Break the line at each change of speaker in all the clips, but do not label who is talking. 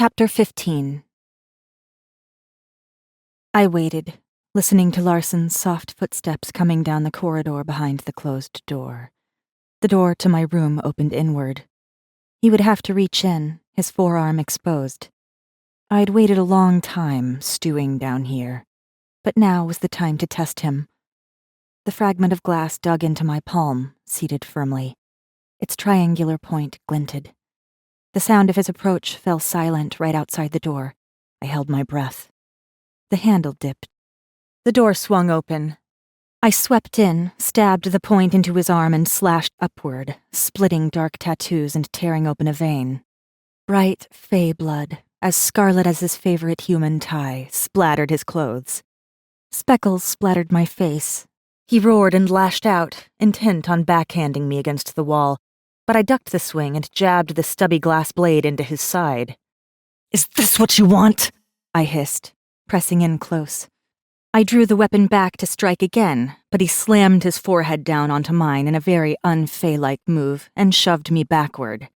Chapter 15. I waited, listening to Larson's soft footsteps coming down the corridor behind the closed door. The door to my room opened inward. He would have to reach in, his forearm exposed. I'd waited a long time, stewing down here, but now was the time to test him. The fragment of glass dug into my palm, seated firmly. Its triangular point glinted. The sound of his approach fell silent right outside the door. I held my breath. The handle dipped. The door swung open. I swept in, stabbed the point into his arm and slashed upward, splitting dark tattoos and tearing open a vein. Bright, fey blood, as scarlet as his favorite human tie, splattered his clothes. Speckles splattered my face. He roared and lashed out, intent on backhanding me against the wall, but I ducked the swing and jabbed the stubby glass blade into his side. "Is this what you want?" I hissed, pressing in close. I drew the weapon back to strike again, but he slammed his forehead down onto mine in a very un-fey-like move and shoved me backward.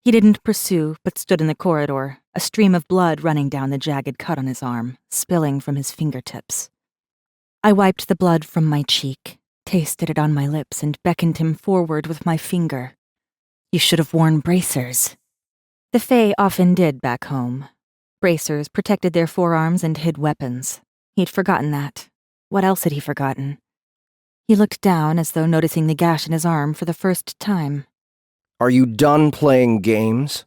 He didn't pursue, but stood in the corridor, a stream of blood running down the jagged cut on his arm, spilling from his fingertips. I wiped the blood from my cheek, tasted it on my lips, and beckoned him forward with my finger. "You should have worn bracers." The Fae often did back home. Bracers protected their forearms and hid weapons. He'd forgotten that. What else had he forgotten? He looked down as though noticing the gash in his arm for the first time.
"Are you done playing games?"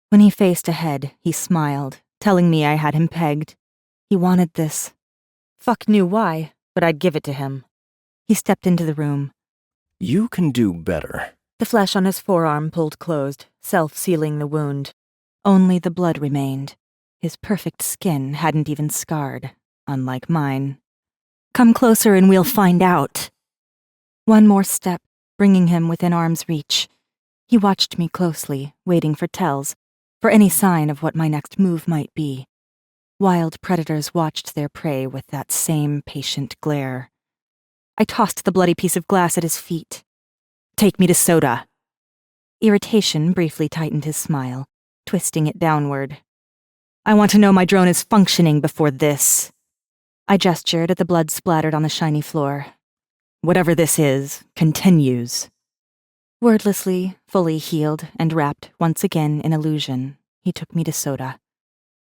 When he faced ahead, he smiled, telling me I had him pegged. He wanted this. Fuck knew why, but I'd give it to him. He stepped into the room.
"You can do better."
The flesh on his forearm pulled closed, self-sealing the wound. Only the blood remained. His perfect skin hadn't even scarred, unlike mine. "Come closer and we'll find out." One more step, bringing him within arm's reach. He watched me closely, waiting for tells, for any sign of what my next move might be. Wild predators watched their prey with that same patient glare. I tossed the bloody piece of glass at his feet. "Take me to Soda." Irritation briefly tightened his smile, twisting it downward. "I want to know my drone is functioning before this." I gestured at the blood splattered on the shiny floor. "Whatever this is, continues." Wordlessly, fully healed, and wrapped once again in illusion, he took me to Soda.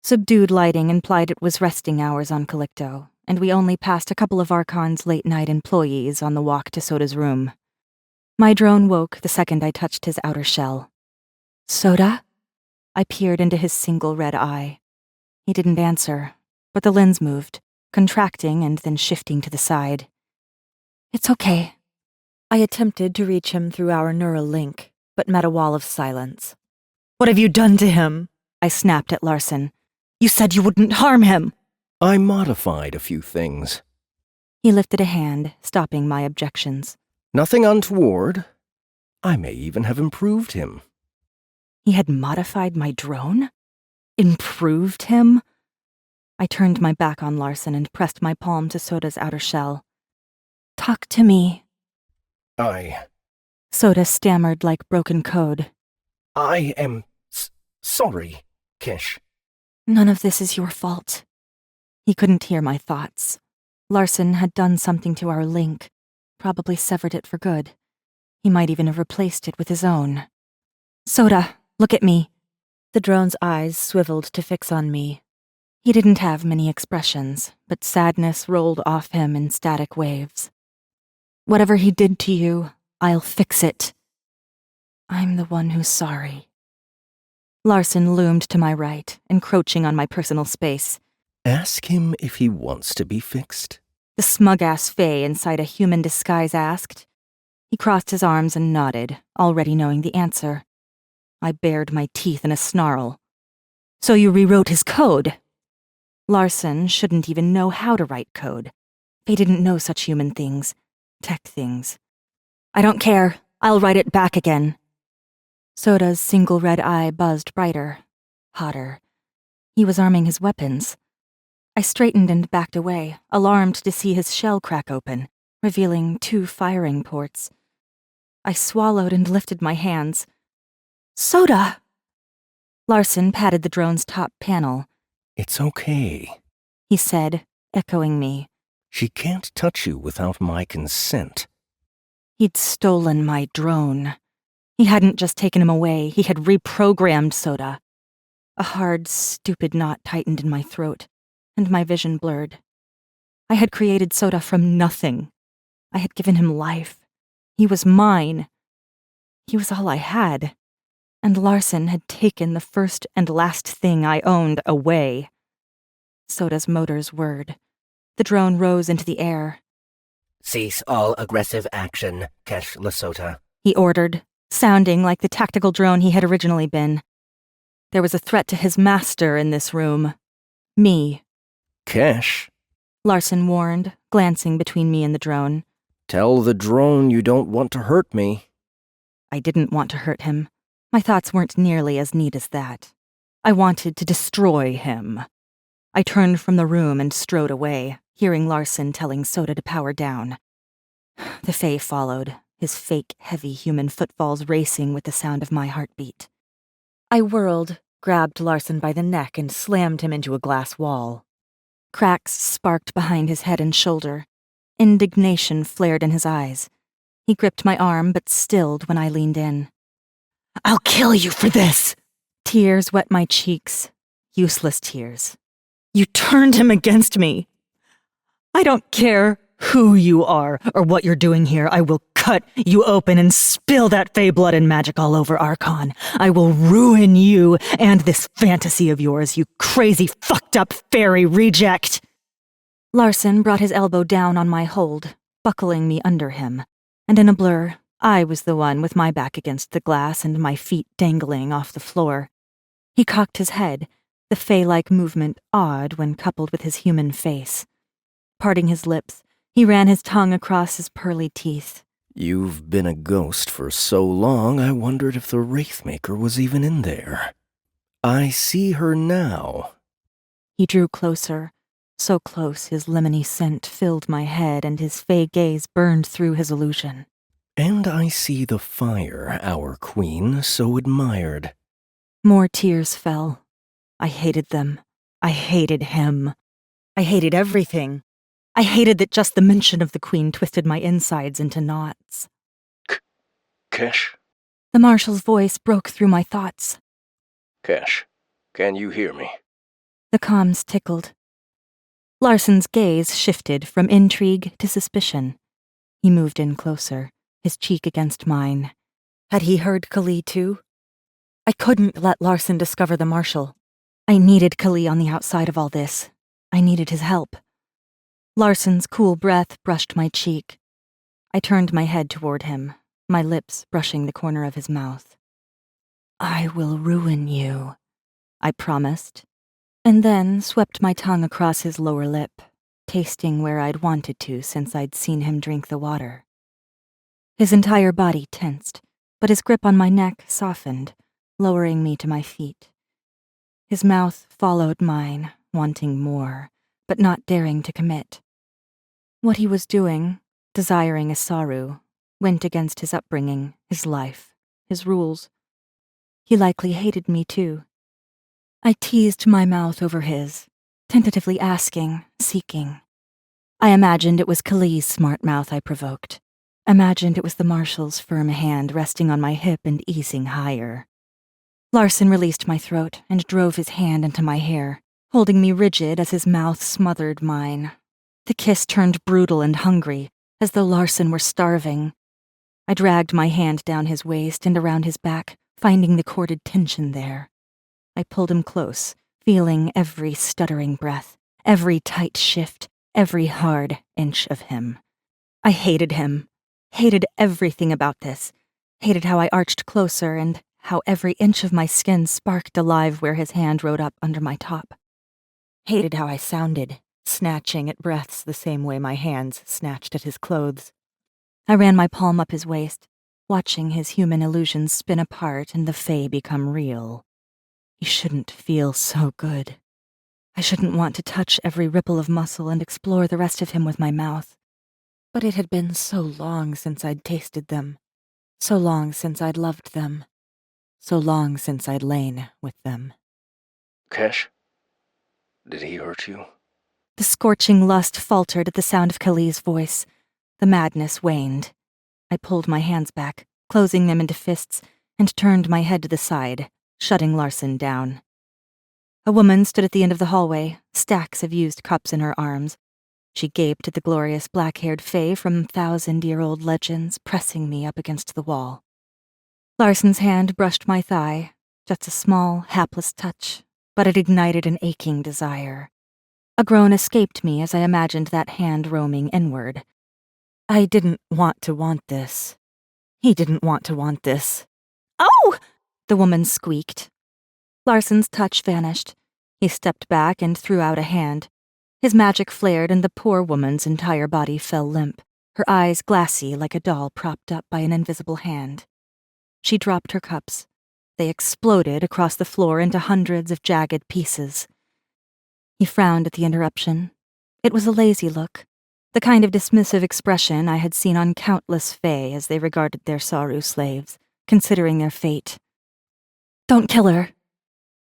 Subdued lighting implied it was resting hours on Calicto, and we only passed a couple of Archon's late-night employees on the walk to Soda's room. My drone woke the second I touched his outer shell. "Soda?" I peered into his single red eye. He didn't answer, but the lens moved, contracting and then shifting to the side. "It's okay." I attempted to reach him through our neural link, but met a wall of silence. "What have you done to him?" I snapped at Larson. "You said you wouldn't harm him."
"I modified a few things."
He lifted a hand, stopping my objections.
"Nothing untoward. I may even have improved him."
He had modified my drone? Improved him? I turned my back on Larson and pressed my palm to Soda's outer shell. "Talk to me." Soda stammered like broken code.
I am sorry, Kesh."
"None of this is your fault." He couldn't hear my thoughts. Larson had done something to our link, probably severed it for good. He might even have replaced it with his own. "Soda, look at me." The drone's eyes swiveled to fix on me. He didn't have many expressions, but sadness rolled off him in static waves. "Whatever he did to you, I'll fix it." "I'm the one who's sorry." Larson loomed to my right, encroaching on my personal space.
"Ask him if he wants to be fixed."
The smug-ass Fae inside a human disguise asked. He crossed his arms and nodded, already knowing the answer. I bared my teeth in a snarl. "So you rewrote his code?" Larson shouldn't even know how to write code. They didn't know such human things. Tech things. "I don't care. I'll write it back again." Soda's single red eye buzzed brighter. Hotter. He was arming his weapons. I straightened and backed away, alarmed to see his shell crack open, revealing 2 firing ports. I swallowed and lifted my hands. "Soda!" Larson patted the drone's top panel.
It's okay.
He said, echoing me.
She can't touch you without my consent.
He'd stolen my drone. He hadn't just taken him away, he had reprogrammed Sota. A hard, stupid knot tightened in my throat, and my vision blurred. I had created Sota from nothing. I had given him life. He was mine. He was all I had. And Larson had taken the first and last thing I owned away. Sota's motors whirred. The drone rose into the air.
Cease all aggressive action, Kesh Lasota,
he ordered, sounding like the tactical drone he had originally been. There was a threat to his master in this room. Me.
Kesh,
Larson warned, glancing between me and the drone.
tell the drone you don't want to hurt me.
I didn't want to hurt him. My thoughts weren't nearly as neat as that. I wanted to destroy him. I turned from the room and strode away, hearing Larson telling Sota to power down. The Fae followed, his fake, heavy human footfalls racing with the sound of my heartbeat. I whirled, grabbed Larson by the neck, and slammed him into a glass wall. Cracks sparked behind his head and shoulder. Indignation flared in his eyes. He gripped my arm, but stilled when I leaned in. "I'll kill you for this!" Tears wet my cheeks. Useless tears. "You turned him against me. I don't care who you are or what you're doing here. I will cut you open and spill that Fae blood and magic all over Archon. I will ruin you and this fantasy of yours, you crazy, fucked-up fairy reject!" Larson brought his elbow down on my hold, buckling me under him, and in a blur, I was the one with my back against the glass and my feet dangling off the floor. He cocked his head, the Fae-like movement odd when coupled with his human face. Parting his lips, he ran his tongue across his pearly teeth.
You've been a ghost for so long, I wondered if the Wraithmaker was even in there. I see her now.
He drew closer, so close his lemony scent filled my head and his Fae gaze burned through his illusion.
And I see the fire our queen so admired.
More tears fell. I hated them. I hated him. I hated everything. I hated that just the mention of the queen twisted my insides into knots.
Kesh?
The marshal's voice broke through my thoughts.
Kesh, can you hear me?
The comms tickled. Larson's gaze shifted from intrigue to suspicion. He moved in closer, his cheek against mine. Had he heard Kali too? I couldn't let Larson discover the marshal. I needed Kali on the outside of all this. I needed his help. Larson's cool breath brushed my cheek. I turned my head toward him, my lips brushing the corner of his mouth. "I will ruin you," I promised, and then swept my tongue across his lower lip, tasting where I'd wanted to since I'd seen him drink the water. His entire body tensed, but his grip on my neck softened, lowering me to my feet. His mouth followed mine, wanting more, but not daring to commit. What he was doing, desiring a Saru, went against his upbringing, his life, his rules. He likely hated me too. I teased my mouth over his, tentatively asking, seeking. I imagined it was Kali's smart mouth I provoked. Imagined it was the marshal's firm hand resting on my hip and easing higher. Larson released my throat and drove his hand into my hair, holding me rigid as his mouth smothered mine. The kiss turned brutal and hungry, as though Larson were starving. I dragged my hand down his waist and around his back, finding the corded tension there. I pulled him close, feeling every stuttering breath, every tight shift, every hard inch of him. I hated him, hated everything about this, hated how I arched closer and how every inch of my skin sparked alive where his hand rode up under my top. Hated how I sounded, snatching at breaths the same way my hands snatched at his clothes. I ran my palm up his waist, watching his human illusions spin apart and the Fae become real. He shouldn't feel so good. I shouldn't want to touch every ripple of muscle and explore the rest of him with my mouth. But it had been so long since I'd tasted them, so long since I'd loved them. So long since I'd lain with them.
Kesh? Did he hurt you?
The scorching lust faltered at the sound of Khalil's voice. The madness waned. I pulled my hands back, closing them into fists, and turned my head to the side, shutting Larson down. A woman stood at the end of the hallway, stacks of used cups in her arms. She gaped at the glorious black-haired fae from thousand-year-old legends pressing me up against the wall. Larson's hand brushed my thigh, just a small, hapless touch, but it ignited an aching desire. A groan escaped me as I imagined that hand roaming inward. I didn't want to want this. He didn't want to want this. "Oh!" the woman squeaked. Larson's touch vanished. He stepped back and threw out a hand. His magic flared and the poor woman's entire body fell limp, her eyes glassy like a doll propped up by an invisible hand. She dropped her cups. They exploded across the floor into hundreds of jagged pieces. He frowned at the interruption. It was a lazy look, the kind of dismissive expression I had seen on countless fae as they regarded their Saru slaves, considering their fate. "Don't kill her.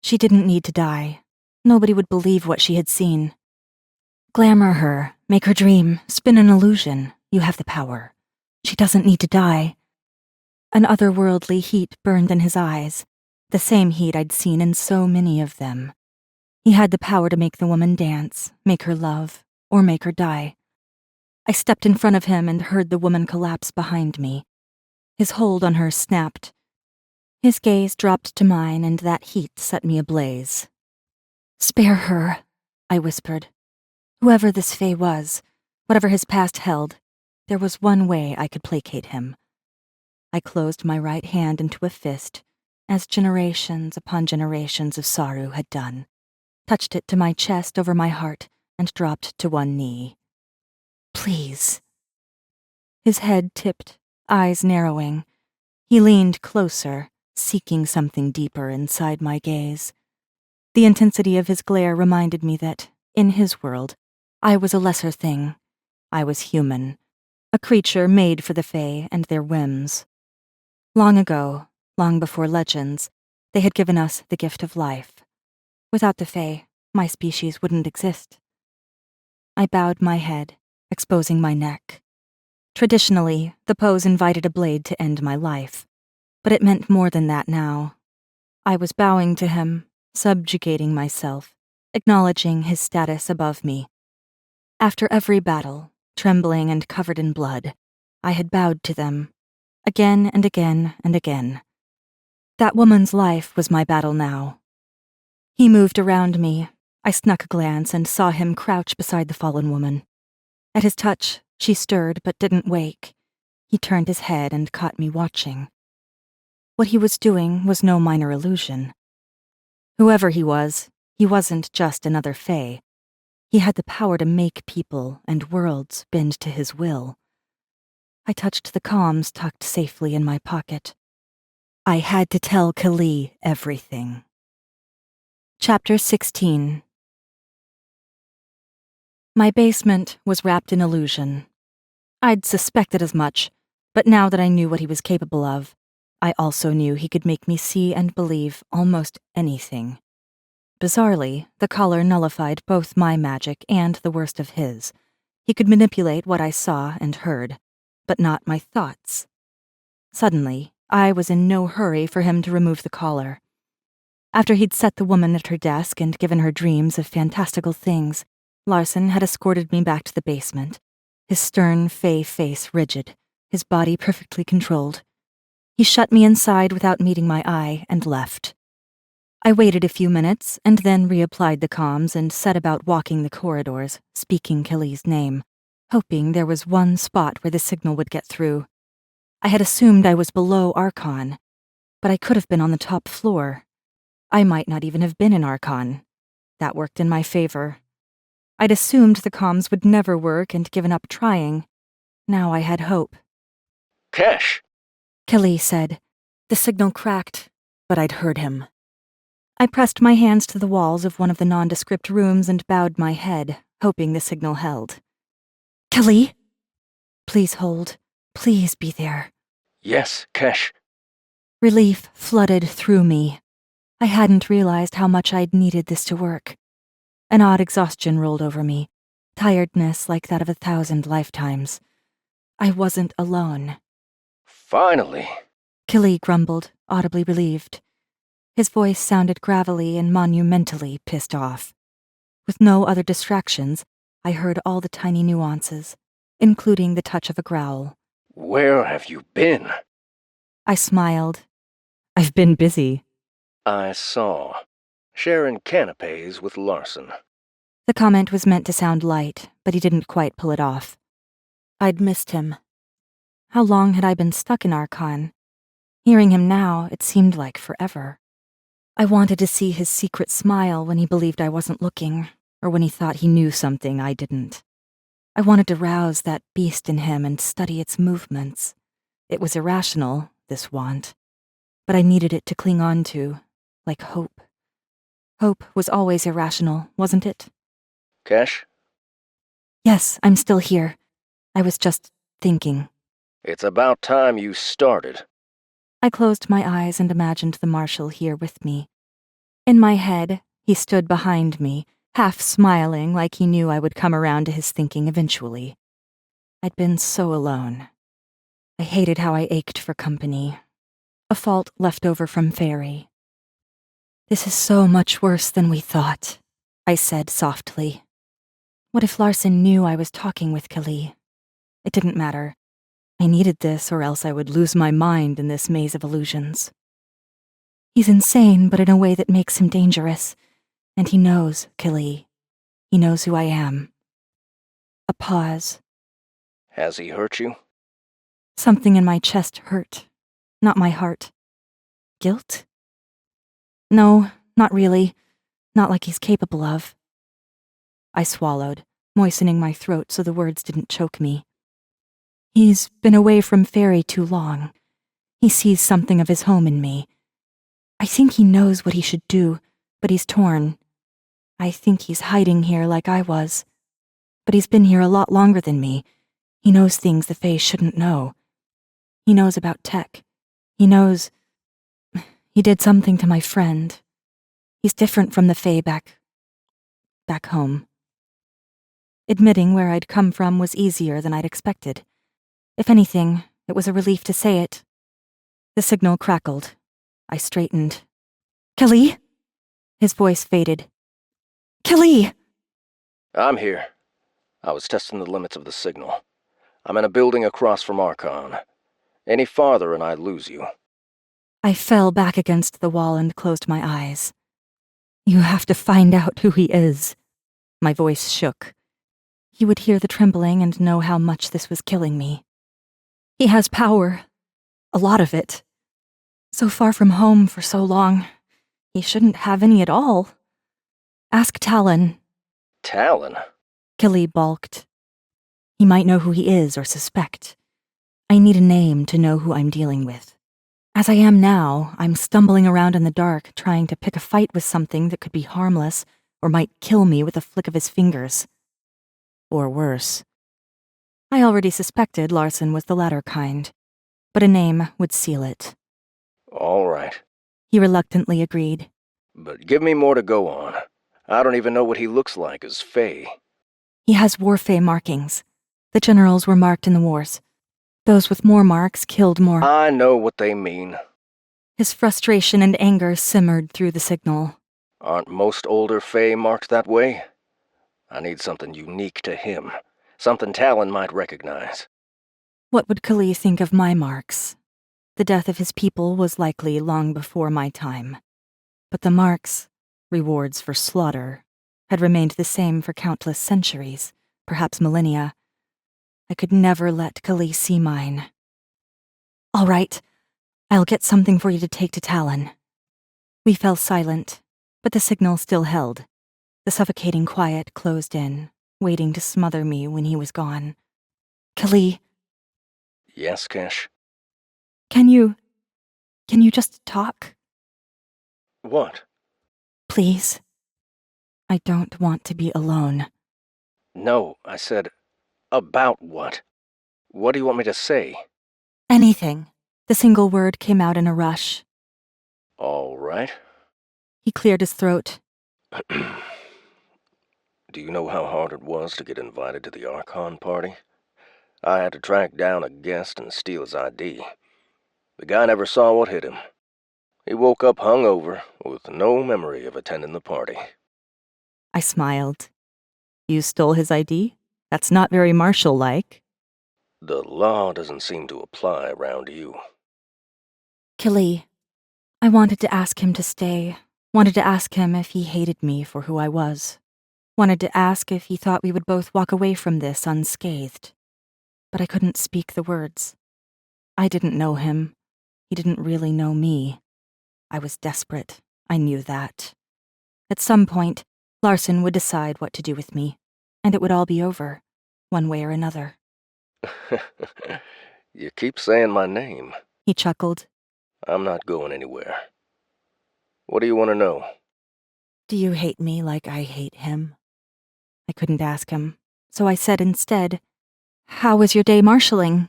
She didn't need to die. Nobody would believe what she had seen. Glamour her, make her dream, spin an illusion. You have the power. She doesn't need to die." An otherworldly heat burned in his eyes, the same heat I'd seen in so many of them. He had the power to make the woman dance, make her love, or make her die. I stepped in front of him and heard the woman collapse behind me. His hold on her snapped. His gaze dropped to mine, and that heat set me ablaze. "Spare her," I whispered. Whoever this fae was, whatever his past held, there was one way I could placate him. I closed my right hand into a fist, as generations upon generations of Saru had done, touched it to my chest over my heart, and dropped to one knee. "Please." His head tipped, eyes narrowing. He leaned closer, seeking something deeper inside my gaze. The intensity of his glare reminded me that, in his world, I was a lesser thing. I was human, a creature made for the fae and their whims. Long ago, long before legends, they had given us the gift of life. Without the fae, my species wouldn't exist. I bowed my head, exposing my neck. Traditionally, the pose invited a blade to end my life, but it meant more than that now. I was bowing to him, subjugating myself, acknowledging his status above me. After every battle, trembling and covered in blood, I had bowed to them, again and again and again. That woman's life was my battle now. He moved around me. I snuck a glance and saw him crouch beside the fallen woman. At his touch, she stirred but didn't wake. He turned his head and caught me watching. What he was doing was no minor illusion. Whoever he wasn't just another fae. He had the power to make people and worlds bend to his will. I touched the comms tucked safely in my pocket. I had to tell Khalil everything. Chapter 16. My basement was wrapped in illusion. I'd suspected as much, but now that I knew what he was capable of, I also knew he could make me see and believe almost anything. Bizarrely, the collar nullified both my magic and the worst of his. He could manipulate what I saw and heard, but not my thoughts. Suddenly, I was in no hurry for him to remove the collar. After he'd set the woman at her desk and given her dreams of fantastical things, Larson had escorted me back to the basement, his stern fae face rigid, his body perfectly controlled. He shut me inside without meeting my eye and left. I waited a few minutes and then reapplied the comms and set about walking the corridors, speaking Khalil's name, hoping there was one spot where the signal would get through. I had assumed I was below Archon, but I could have been on the top floor. I might not even have been in Archon. That worked in my favor. I'd assumed the comms would never work and given up trying. Now I had hope.
Kesh!
Khalil said. The signal cracked, but I'd heard him. I pressed my hands to the walls of one of the nondescript rooms and bowed my head, hoping the signal held. Khalil? Please hold. Please be there.
Yes, Kesh.
Relief flooded through me. I hadn't realized how much I'd needed this to work. An odd exhaustion rolled over me, tiredness like that of 1,000 lifetimes. I wasn't alone.
Finally!
Killy grumbled, audibly relieved. His voice sounded gravelly and monumentally pissed off. With no other distractions, I heard all the tiny nuances, including the touch of a growl.
Where have you been?
I smiled. I've been busy.
I saw. Sharing canapes with Larson.
The comment was meant to sound light, but he didn't quite pull it off. I'd missed him. How long had I been stuck in Archon? Hearing him now, it seemed like forever. I wanted to see his secret smile when he believed I wasn't looking, or when he thought he knew something I didn't. I wanted to rouse that beast in him and study its movements. It was irrational, this want, but I needed it to cling on to, like hope. Hope was always irrational, wasn't it?
Kesh?
Yes, I'm still here. I was just thinking.
It's about time you started.
I closed my eyes and imagined the marshal here with me. In my head, he stood behind me, half smiling like he knew I would come around to his thinking eventually. I'd been so alone. I hated how I ached for company. A fault left over from Fairy. This is so much worse than we thought, I said softly. What if Larson knew I was talking with Kali? It didn't matter. I needed this, or else I would lose my mind in this maze of illusions. He's insane, but in a way that makes him dangerous. And he knows, Kali. He knows who I am. A pause.
Has he hurt you?
Something in my chest hurt, not my heart. Guilt? No, not really. Not like he's capable of. I swallowed, moistening my throat so the words didn't choke me. He's been away from Fairy too long. He sees something of his home in me. I think he knows what he should do, but he's torn. I think he's hiding here like I was. But he's been here a lot longer than me. He knows things the Fae shouldn't know. He knows about tech. He knows... He did something to my friend. He's different from the Fae back home. Admitting where I'd come from was easier than I'd expected. If anything, it was a relief to say it. The signal crackled. I straightened. Kali? His voice faded. Kali!
I'm here. I was testing the limits of the signal. I'm in a building across from Archon. Any farther and I lose you.
I fell back against the wall and closed my eyes. You have to find out who he is. My voice shook. He would hear the trembling and know how much this was killing me. He has power. A lot of it. So far from home for so long. He shouldn't have any at all. Ask Talon.
Talon?
Kali balked. He might know who he is or suspect. I need a name to know who I'm dealing with. As I am now, I'm stumbling around in the dark trying to pick a fight with something that could be harmless or might kill me with a flick of his fingers. Or worse. I already suspected Larson was the latter kind, but a name would seal it.
All right.
He reluctantly agreed.
But give me more to go on. I don't even know what he looks like as Fae.
He has warfae markings. The generals were marked in the wars. Those with more marks killed more.
I know what they mean.
His frustration and anger simmered through the signal.
Aren't most older Fae marked that way? I need something unique to him. Something Talon might recognize.
What would Kali think of my marks? The death of his people was likely long before my time. But the marks, rewards for slaughter, had remained the same for countless centuries, perhaps millennia. I could never let Kali see mine. All right, I'll get something for you to take to Talon. We fell silent, but the signal still held. The suffocating quiet closed in, waiting to smother me when he was gone. Kali.
Yes, Kesh?
Can you just talk?
What?
Please. I don't want to be alone.
No, I said, about what? What do you want me to say?
Anything. The single word came out in a rush.
All right.
He cleared his throat.
Do you know how hard it was to get invited to the Archon party? I had to track down a guest and steal his ID. The guy never saw what hit him. He woke up hungover, with no memory of attending the party.
I smiled. You stole his ID? That's not very marshal-like.
The law doesn't seem to apply around you.
Killy, I wanted to ask him to stay. Wanted to ask him if he hated me for who I was. Wanted to ask if he thought we would both walk away from this unscathed. But I couldn't speak the words. I didn't know him. He didn't really know me. I was desperate. I knew that. At some point, Larson would decide what to do with me, and it would all be over, one way or another.
You keep saying my name.
He chuckled.
I'm not going anywhere. What do you want to know?
Do you hate me like I hate him? I couldn't ask him, so I said instead, How was your day marshalling?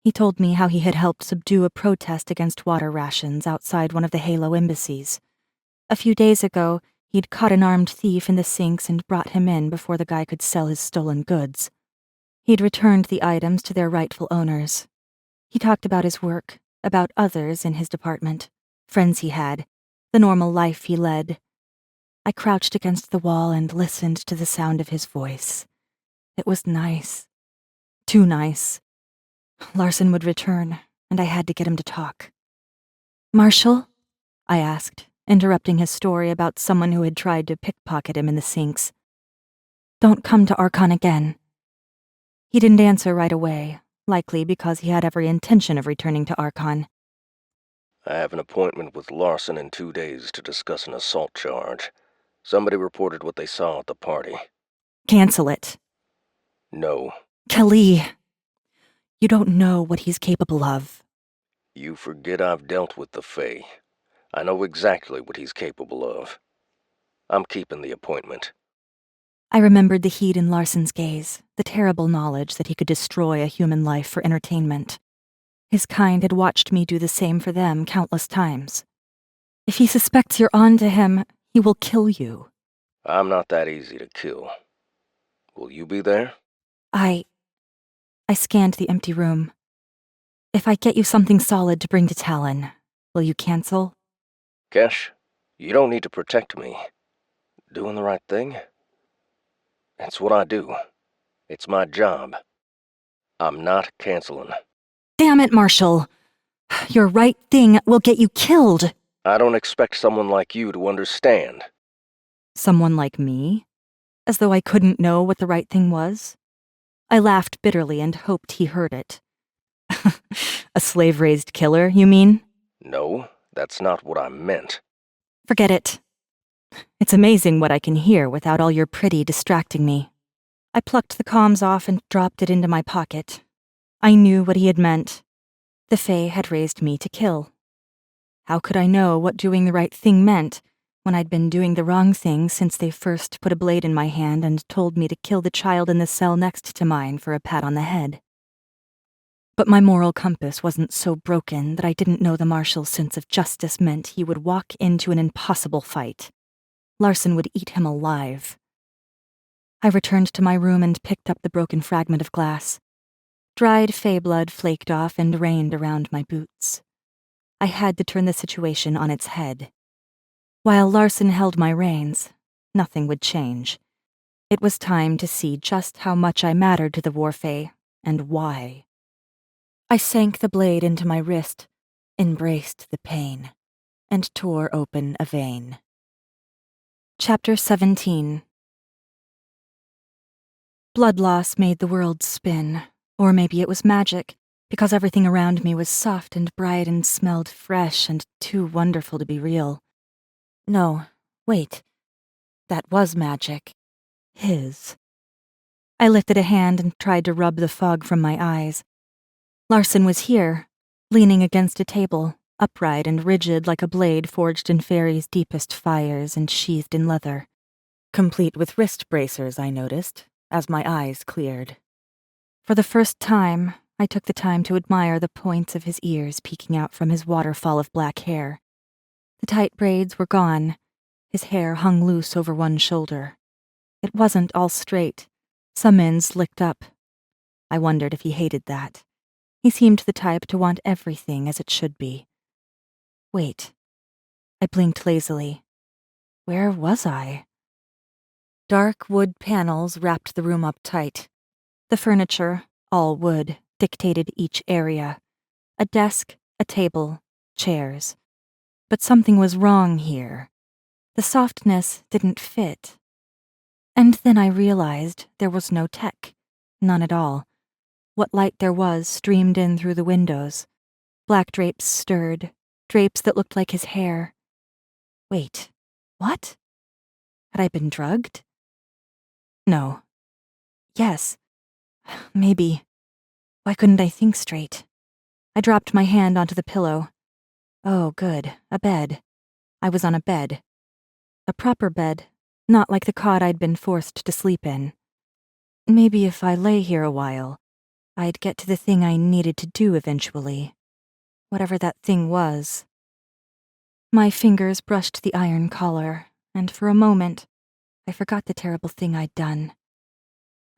He told me how he had helped subdue a protest against water rations outside one of the Halow embassies. A few days ago, he'd caught an armed thief in the sinks and brought him in before the guy could sell his stolen goods. He'd returned the items to their rightful owners. He talked about his work, about others in his department, friends he had, the normal life he led. I crouched against the wall and listened to the sound of his voice. It was nice. Too nice. Larson would return, and I had to get him to talk. Marshal? I asked, interrupting his story about someone who had tried to pickpocket him in the sinks. Don't come to Archon again. He didn't answer right away, likely because he had every intention of returning to Archon.
I have an appointment with Larson in 2 days to discuss an assault charge. Somebody reported what they saw at the party.
Cancel it.
No.
Kelly, you don't know what he's capable of.
You forget I've dealt with the Fae. I know exactly what he's capable of. I'm keeping the appointment.
I remembered the heat in Larson's gaze, the terrible knowledge that he could destroy a human life for entertainment. His kind had watched me do the same for them countless times. If he suspects you're on to him, he will kill you.
I'm not that easy to kill. Will you be there?
I scanned the empty room. If I get you something solid to bring to Talon, will you cancel?
Kesh, you don't need to protect me. Doing the right thing? It's what I do. It's my job. I'm not canceling.
Damn it, Marshal. Your right thing will get you killed.
I don't expect someone like you to understand.
Someone like me? As though I couldn't know what the right thing was? I laughed bitterly and hoped he heard it. A slave-raised killer, you mean?
No, that's not what I meant.
Forget it. It's amazing what I can hear without all your pretty distracting me. I plucked the comms off and dropped it into my pocket. I knew what he had meant. The Fae had raised me to kill. How could I know what doing the right thing meant when I'd been doing the wrong thing since they first put a blade in my hand and told me to kill the child in the cell next to mine for a pat on the head? But my moral compass wasn't so broken that I didn't know the Marshal's sense of justice meant he would walk into an impossible fight. Larson would eat him alive. I returned to my room and picked up the broken fragment of glass. Dried Fae blood flaked off and rained around my boots. I had to turn the situation on its head. While Larson held my reins, nothing would change. It was time to see just how much I mattered to the warfae, and why. I sank the blade into my wrist, embraced the pain, and tore open a vein. Chapter 17. Blood loss made the world spin, or maybe it was magic, because everything around me was soft and bright and smelled fresh and too wonderful to be real. No, wait. That was magic. His. I lifted a hand and tried to rub the fog from my eyes. Larson was here, leaning against a table, upright and rigid like a blade forged in Fairy's deepest fires and sheathed in leather. Complete with wrist bracers, I noticed, as my eyes cleared. For the first time, I took the time to admire the points of his ears peeking out from his waterfall of black hair. The tight braids were gone. His hair hung loose over one shoulder. It wasn't all straight. Some ends licked up. I wondered if he hated that. He seemed the type to want everything as it should be. Wait. I blinked lazily. Where was I? Dark wood panels wrapped the room up tight. The furniture, all wood, dictated each area. A desk, a table, chairs. But something was wrong here. The softness didn't fit. And then I realized there was no tech. None at all. What light there was streamed in through the windows. Black drapes stirred, drapes that looked like his hair. Wait, what? Had I been drugged? No. Yes. Maybe. Why couldn't I think straight? I dropped my hand onto the pillow. Oh, good. A bed. I was on a bed. A proper bed, not like the cot I'd been forced to sleep in. Maybe if I lay here a while, I'd get to the thing I needed to do eventually. Whatever that thing was. My fingers brushed the iron collar, and for a moment, I forgot the terrible thing I'd done.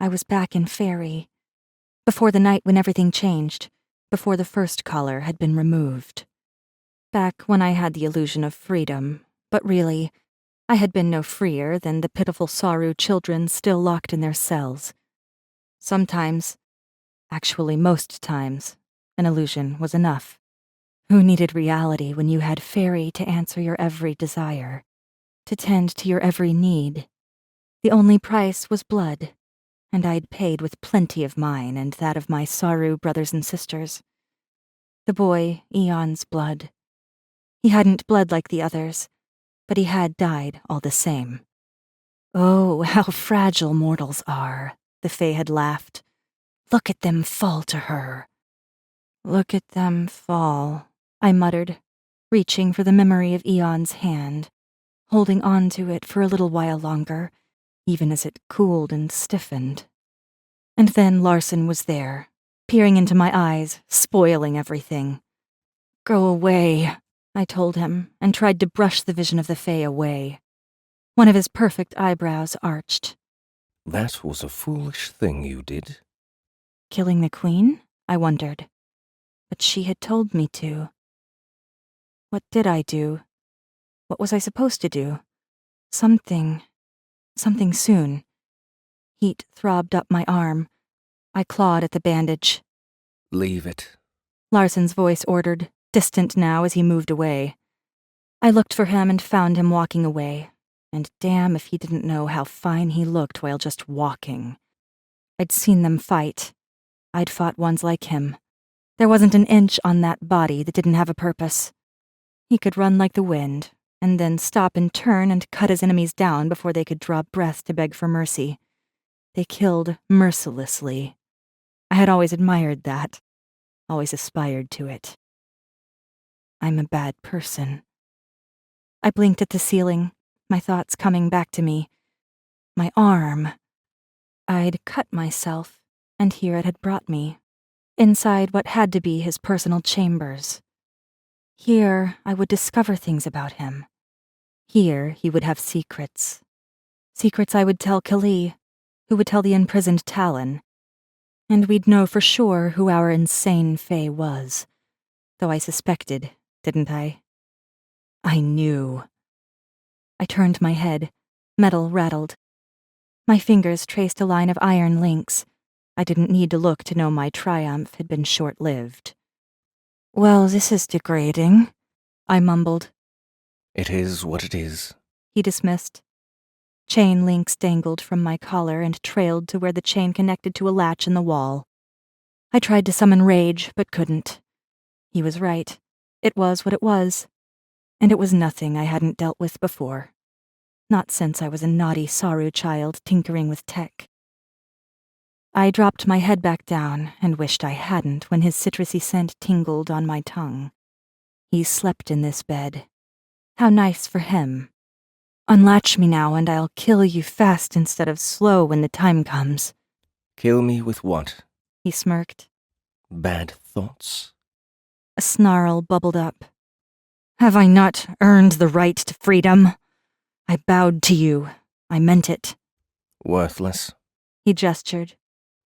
I was back in Fairy, before the night when everything changed, before the first collar had been removed. Back when I had the illusion of freedom, but really, I had been no freer than the pitiful Saru children still locked in their cells. Sometimes, actually most times, an illusion was enough. Who needed reality when you had Fairy to answer your every desire, to tend to your every need? The only price was blood, and I'd paid with plenty of mine and that of my Saru brothers and sisters. The boy, Eon's blood. He hadn't bled like the others, but he had died all the same. Oh, how fragile mortals are, the Fae had laughed. Look at them fall to her. Look at them fall, I muttered, reaching for the memory of Eon's hand, holding on to it for a little while longer, even as it cooled and stiffened. And then Larson was there, peering into my eyes, spoiling everything. Go away, I told him, and tried to brush the vision of the Fae away. One of his perfect eyebrows arched.
That was a foolish thing you did.
Killing the Queen? I wondered. But she had told me to. What did I do? What was I supposed to do? Something soon. Heat throbbed up my arm. I clawed at the bandage.
Leave it.
Larson's voice ordered, distant now as he moved away. I looked for him and found him walking away, and damn if he didn't know how fine he looked while just walking. I'd seen them fight. I'd fought ones like him. There wasn't an inch on that body that didn't have a purpose. He could run like the wind, and then stop and turn and cut his enemies down before they could draw breath to beg for mercy. They killed mercilessly. I had always admired that, always aspired to it. I'm a bad person. I blinked at the ceiling, my thoughts coming back to me. My arm. I'd cut myself, and here it had brought me, inside what had to be his personal chambers. Here I would discover things about him. Here he would have secrets. Secrets I would tell Kali, who would tell the imprisoned Talon. And we'd know for sure who our insane Fae was. Though I suspected, didn't I? I knew. I turned my head. Metal rattled. My fingers traced a line of iron links. I didn't need to look to know my triumph had been short-lived. Well, this is degrading, I mumbled.
It is what it is.
He dismissed. Chain links dangled from my collar and trailed to where the chain connected to a latch in the wall. I tried to summon rage, but couldn't. He was right. It was what it was. And it was nothing I hadn't dealt with before. Not since I was a naughty Saru child tinkering with tech. I dropped my head back down and wished I hadn't when his citrusy scent tingled on my tongue. He slept in this bed. How nice for him. Unlatch me now and I'll kill you fast instead of slow when the time comes.
Kill me with what?
He smirked.
Bad thoughts?
A snarl bubbled up. Have I not earned the right to freedom? I bowed to you. I meant it.
Worthless.
He gestured.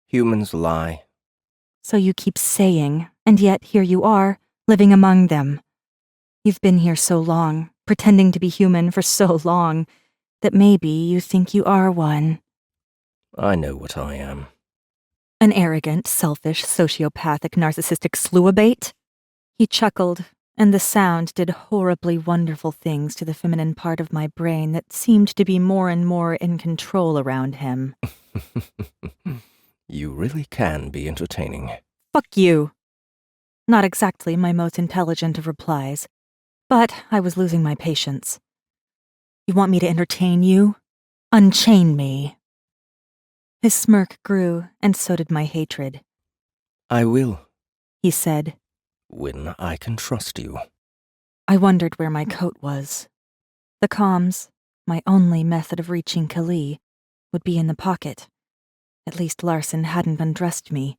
Humans lie.
So you keep saying, and yet here you are, living among them. You've been here so long, pretending to be human for so long, that maybe you think you are one.
I know what I am.
An arrogant, selfish, sociopathic, narcissistic slewabate? He chuckled, and the sound did horribly wonderful things to the feminine part of my brain that seemed to be more and more in control around him.
You really can be entertaining.
Fuck you. Not exactly my most intelligent of replies, but I was losing my patience. You want me to entertain you? Unchain me. His smirk grew, and so did my hatred.
I will,
He said.
when I can trust you.
I wondered where my coat was. The comms, my only method of reaching Kali, would be in the pocket. At least Larson hadn't undressed me.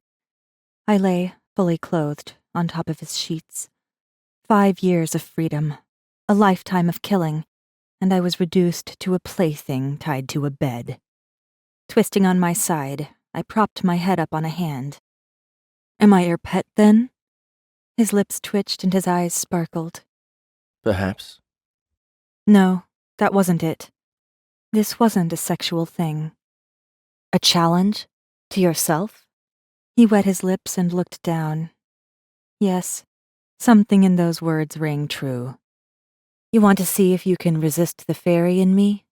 I lay, fully clothed, on top of his sheets. 5 years of freedom, a lifetime of killing, and I was reduced to a plaything tied to a bed. Twisting on my side, I propped my head up on a hand. Am I your pet, then? His lips twitched and his eyes sparkled.
Perhaps.
No, that wasn't it. This wasn't a sexual thing. A challenge? To yourself? He wet his lips and looked down. Yes, something in those words rang true. You want to see if you can resist the fairy in me?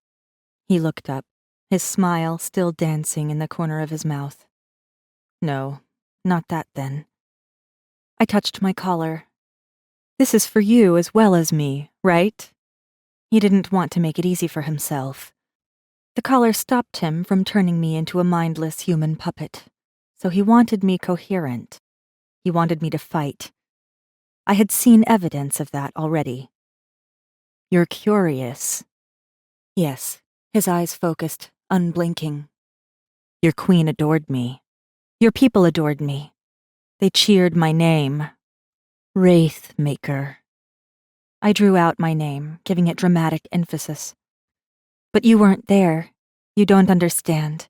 He looked up, his smile still dancing in the corner of his mouth. No, not that then. I touched my collar. This is for you as well as me, right? He didn't want to make it easy for himself. The collar stopped him from turning me into a mindless human puppet, so he wanted me coherent. He wanted me to fight. I had seen evidence of that already. You're curious. Yes, his eyes focused, unblinking. Your queen adored me. Your people adored me. They cheered my name. Wraithmaker. I drew out my name, giving it dramatic emphasis. But you weren't there. You don't understand.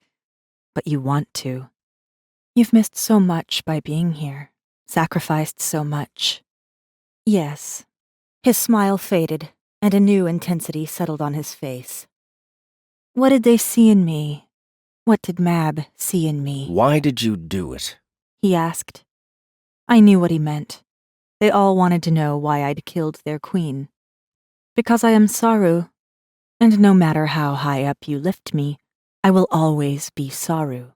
But you want to. You've missed so much by being here. Sacrificed so much. Yes. His smile faded, and a new intensity settled on his face. What did they see in me? What did Mab see in me?
Why did you do it?
He asked. I knew what he meant. They all wanted to know why I'd killed their queen. Because I am Saru, and no matter how high up you lift me, I will always be Saru.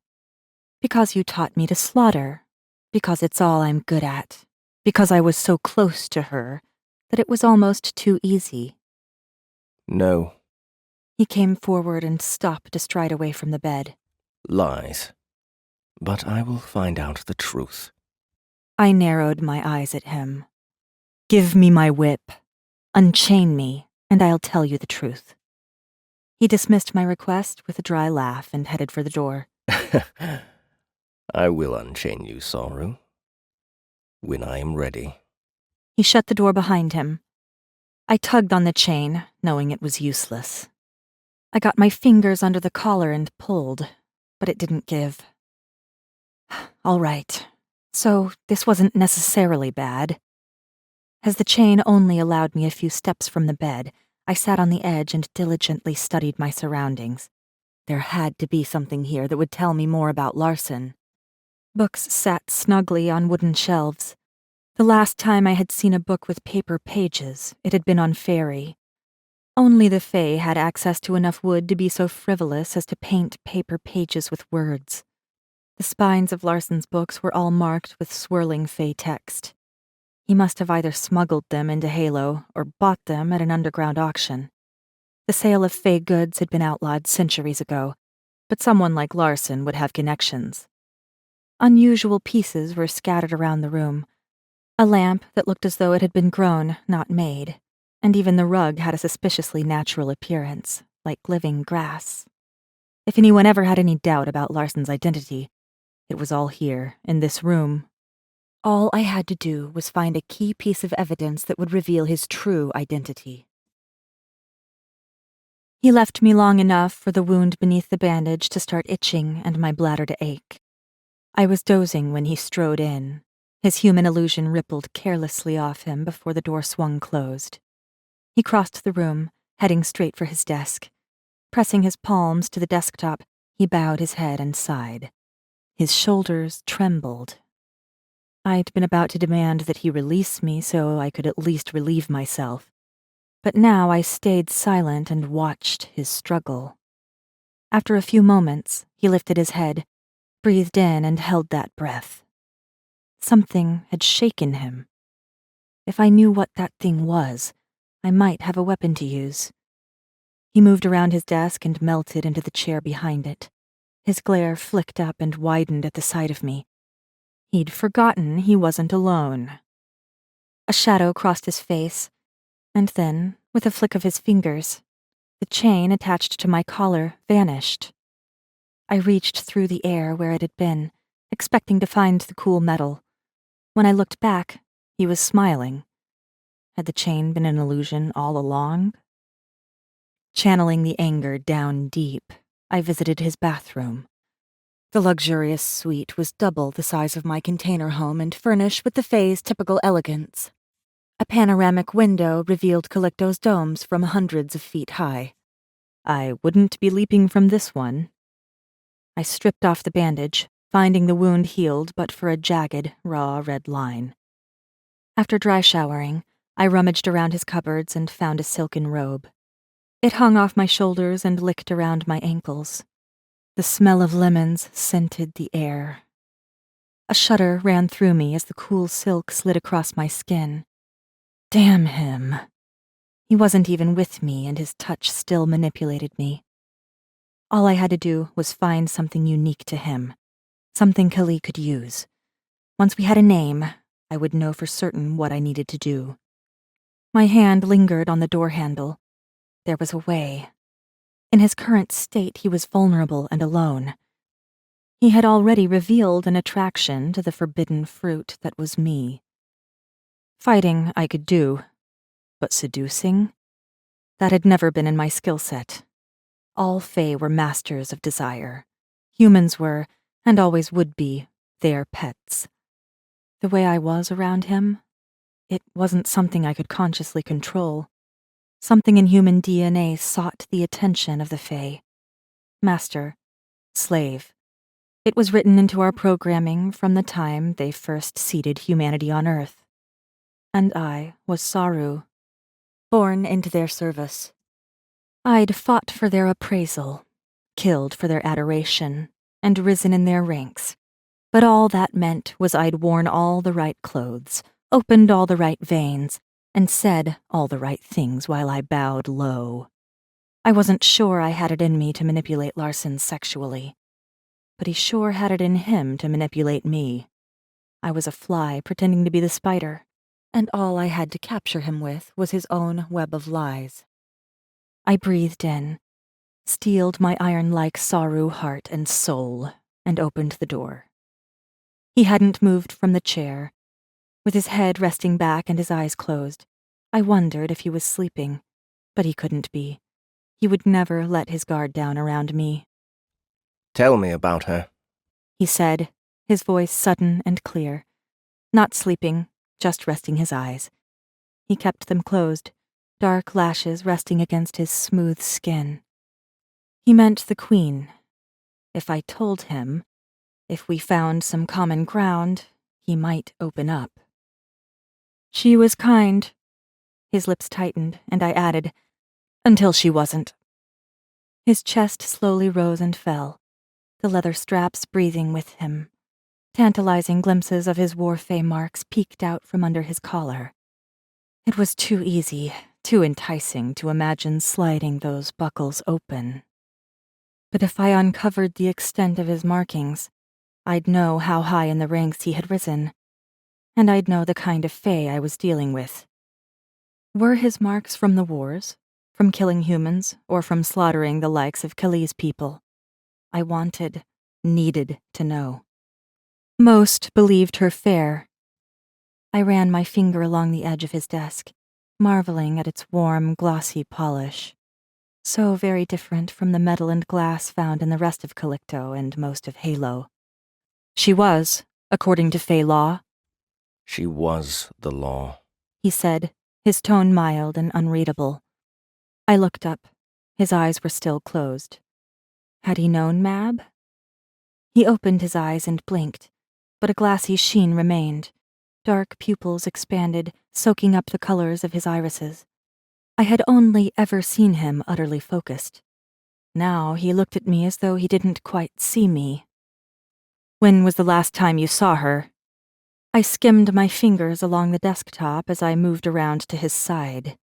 Because you taught me to slaughter. Because it's all I'm good at. Because I was so close to her that it was almost too easy.
No.
He came forward and stopped a stride away from the bed.
Lies. But I will find out the truth.
I narrowed my eyes at him. Give me my whip. Unchain me, and I'll tell you the truth. He dismissed my request with a dry laugh and headed for the door.
I will unchain you, Saru. When I am ready.
He shut the door behind him. I tugged on the chain, knowing it was useless. I got my fingers under the collar and pulled, but it didn't give. All right, so this wasn't necessarily bad. As the chain only allowed me a few steps from the bed, I sat on the edge and diligently studied my surroundings. There had to be something here that would tell me more about Larson. Books sat snugly on wooden shelves. The last time I had seen a book with paper pages, it had been on Fairy. Only the Fae had access to enough wood to be so frivolous as to paint paper pages with words. The spines of Larson's books were all marked with swirling Fae text. He must have either smuggled them into Halow or bought them at an underground auction. The sale of Fae goods had been outlawed centuries ago, but someone like Larson would have connections. Unusual pieces were scattered around the room. A lamp that looked as though it had been grown, not made, and even the rug had a suspiciously natural appearance, like living grass. If anyone ever had any doubt about Larson's identity, it was all here, in this room. All I had to do was find a key piece of evidence that would reveal his true identity. He left me long enough for the wound beneath the bandage to start itching and my bladder to ache. I was dozing when he strode in. His human illusion rippled carelessly off him before the door swung closed. He crossed the room, heading straight for his desk. Pressing his palms to the desktop, he bowed his head and sighed. His shoulders trembled. I'd been about to demand that he release me so I could at least relieve myself. But now I stayed silent and watched his struggle. After a few moments, he lifted his head, breathed in and held that breath. Something had shaken him. If I knew what that thing was, I might have a weapon to use. He moved around his desk and melted into the chair behind it. His glare flicked up and widened at the sight of me. He'd forgotten he wasn't alone. A shadow crossed his face, and then, with a flick of his fingers, the chain attached to my collar vanished. I reached through the air where it had been, expecting to find the cool metal. When I looked back, he was smiling. Had the chain been an illusion all along? Channeling the anger down deep, I visited his bathroom. The luxurious suite was double the size of my container home and furnished with the Fae's typical elegance. A panoramic window revealed Calicto's domes from hundreds of feet high. I wouldn't be leaping from this one. I stripped off the bandage, finding the wound healed but for a jagged, raw red line. After dry showering, I rummaged around his cupboards and found a silken robe. It hung off my shoulders and licked around my ankles. The smell of lemons scented the air. A shudder ran through me as the cool silk slid across my skin. Damn him. He wasn't even with me, and his touch still manipulated me. All I had to do was find something unique to him, something Kali could use. Once we had a name, I would know for certain what I needed to do. My hand lingered on the door handle. There was a way. In his current state, he was vulnerable and alone. He had already revealed an attraction to the forbidden fruit that was me. Fighting I could do, but seducing? That had never been in my skill set. All Fae were masters of desire. Humans were, and always would be, their pets. The way I was around him, it wasn't something I could consciously control. Something in human DNA sought the attention of the Fae. Master, slave. It was written into our programming from the time they first seeded humanity on Earth. And I was Saru, born into their service. I'd fought for their appraisal, killed for their adoration, and risen in their ranks. But all that meant was I'd worn all the right clothes, opened all the right veins, and said all the right things while I bowed low. I wasn't sure I had it in me to manipulate Larson sexually, but he sure had it in him to manipulate me. I was a fly pretending to be the spider, and all I had to capture him with was his own web of lies. I breathed in, steeled my iron-like Saru heart and soul, and opened the door. He hadn't moved from the chair. With his head resting back and his eyes closed, I wondered if he was sleeping, but he couldn't be. He would never let his guard down around me.
Tell me about her,
He said, his voice sudden and clear. Not sleeping, just resting his eyes. He kept them closed, dark lashes resting against his smooth skin. He meant the Queen. If I told him, if we found some common ground, he might open up. She was kind. His lips tightened, and I added, until she wasn't. His chest slowly rose and fell, the leather straps breathing with him. Tantalizing glimpses of his warfae marks peeked out from under his collar. It was too easy, too enticing to imagine sliding those buckles open. But if I uncovered the extent of his markings, I'd know how high in the ranks he had risen, and I'd know the kind of Fae I was dealing with. Were his marks from the wars, from killing humans, or from slaughtering the likes of Kali's people? I wanted, needed to know. Most believed her fair, I ran my finger along the edge of his desk, marveling at its warm, glossy polish. So very different from the metal and glass found in the rest of Calicto and most of Halow. She was, according to Fey law.
She was the law,
He said, his tone mild and unreadable. I looked up. His eyes were still closed. Had he known Mab? He opened his eyes and blinked, but a glassy sheen remained. Dark pupils expanded, soaking up the colors of his irises. I had only ever seen him utterly focused. Now he looked at me as though he didn't quite see me. When was the last time you saw her? I skimmed my fingers along the desktop as I moved around to his side.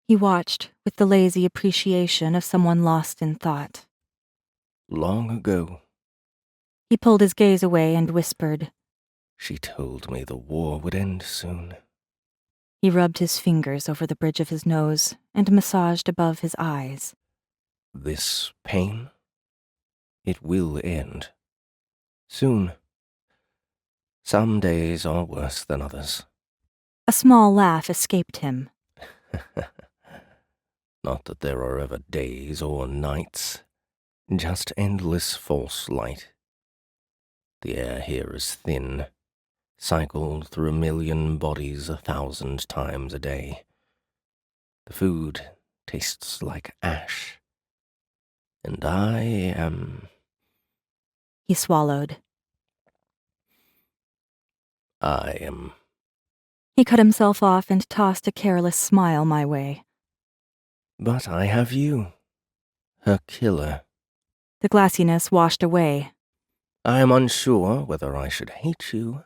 He watched with the lazy appreciation of someone lost in thought.
Long ago.
He pulled his gaze away and whispered,
She told me the war would end soon.
He rubbed his fingers over the bridge of his nose and massaged above his eyes.
This pain? It will end. Soon. Some days are worse than others.
A small laugh escaped him.
Not that there are ever days or nights, just endless false light. The air here is thin, cycled through 1,000,000 bodies 1,000 times a day. The food tastes like ash. And I am...
He swallowed.
I am...
He cut himself off and tossed a careless smile my way.
But I have you, her killer.
The glassiness washed away.
I am unsure whether I should hate you,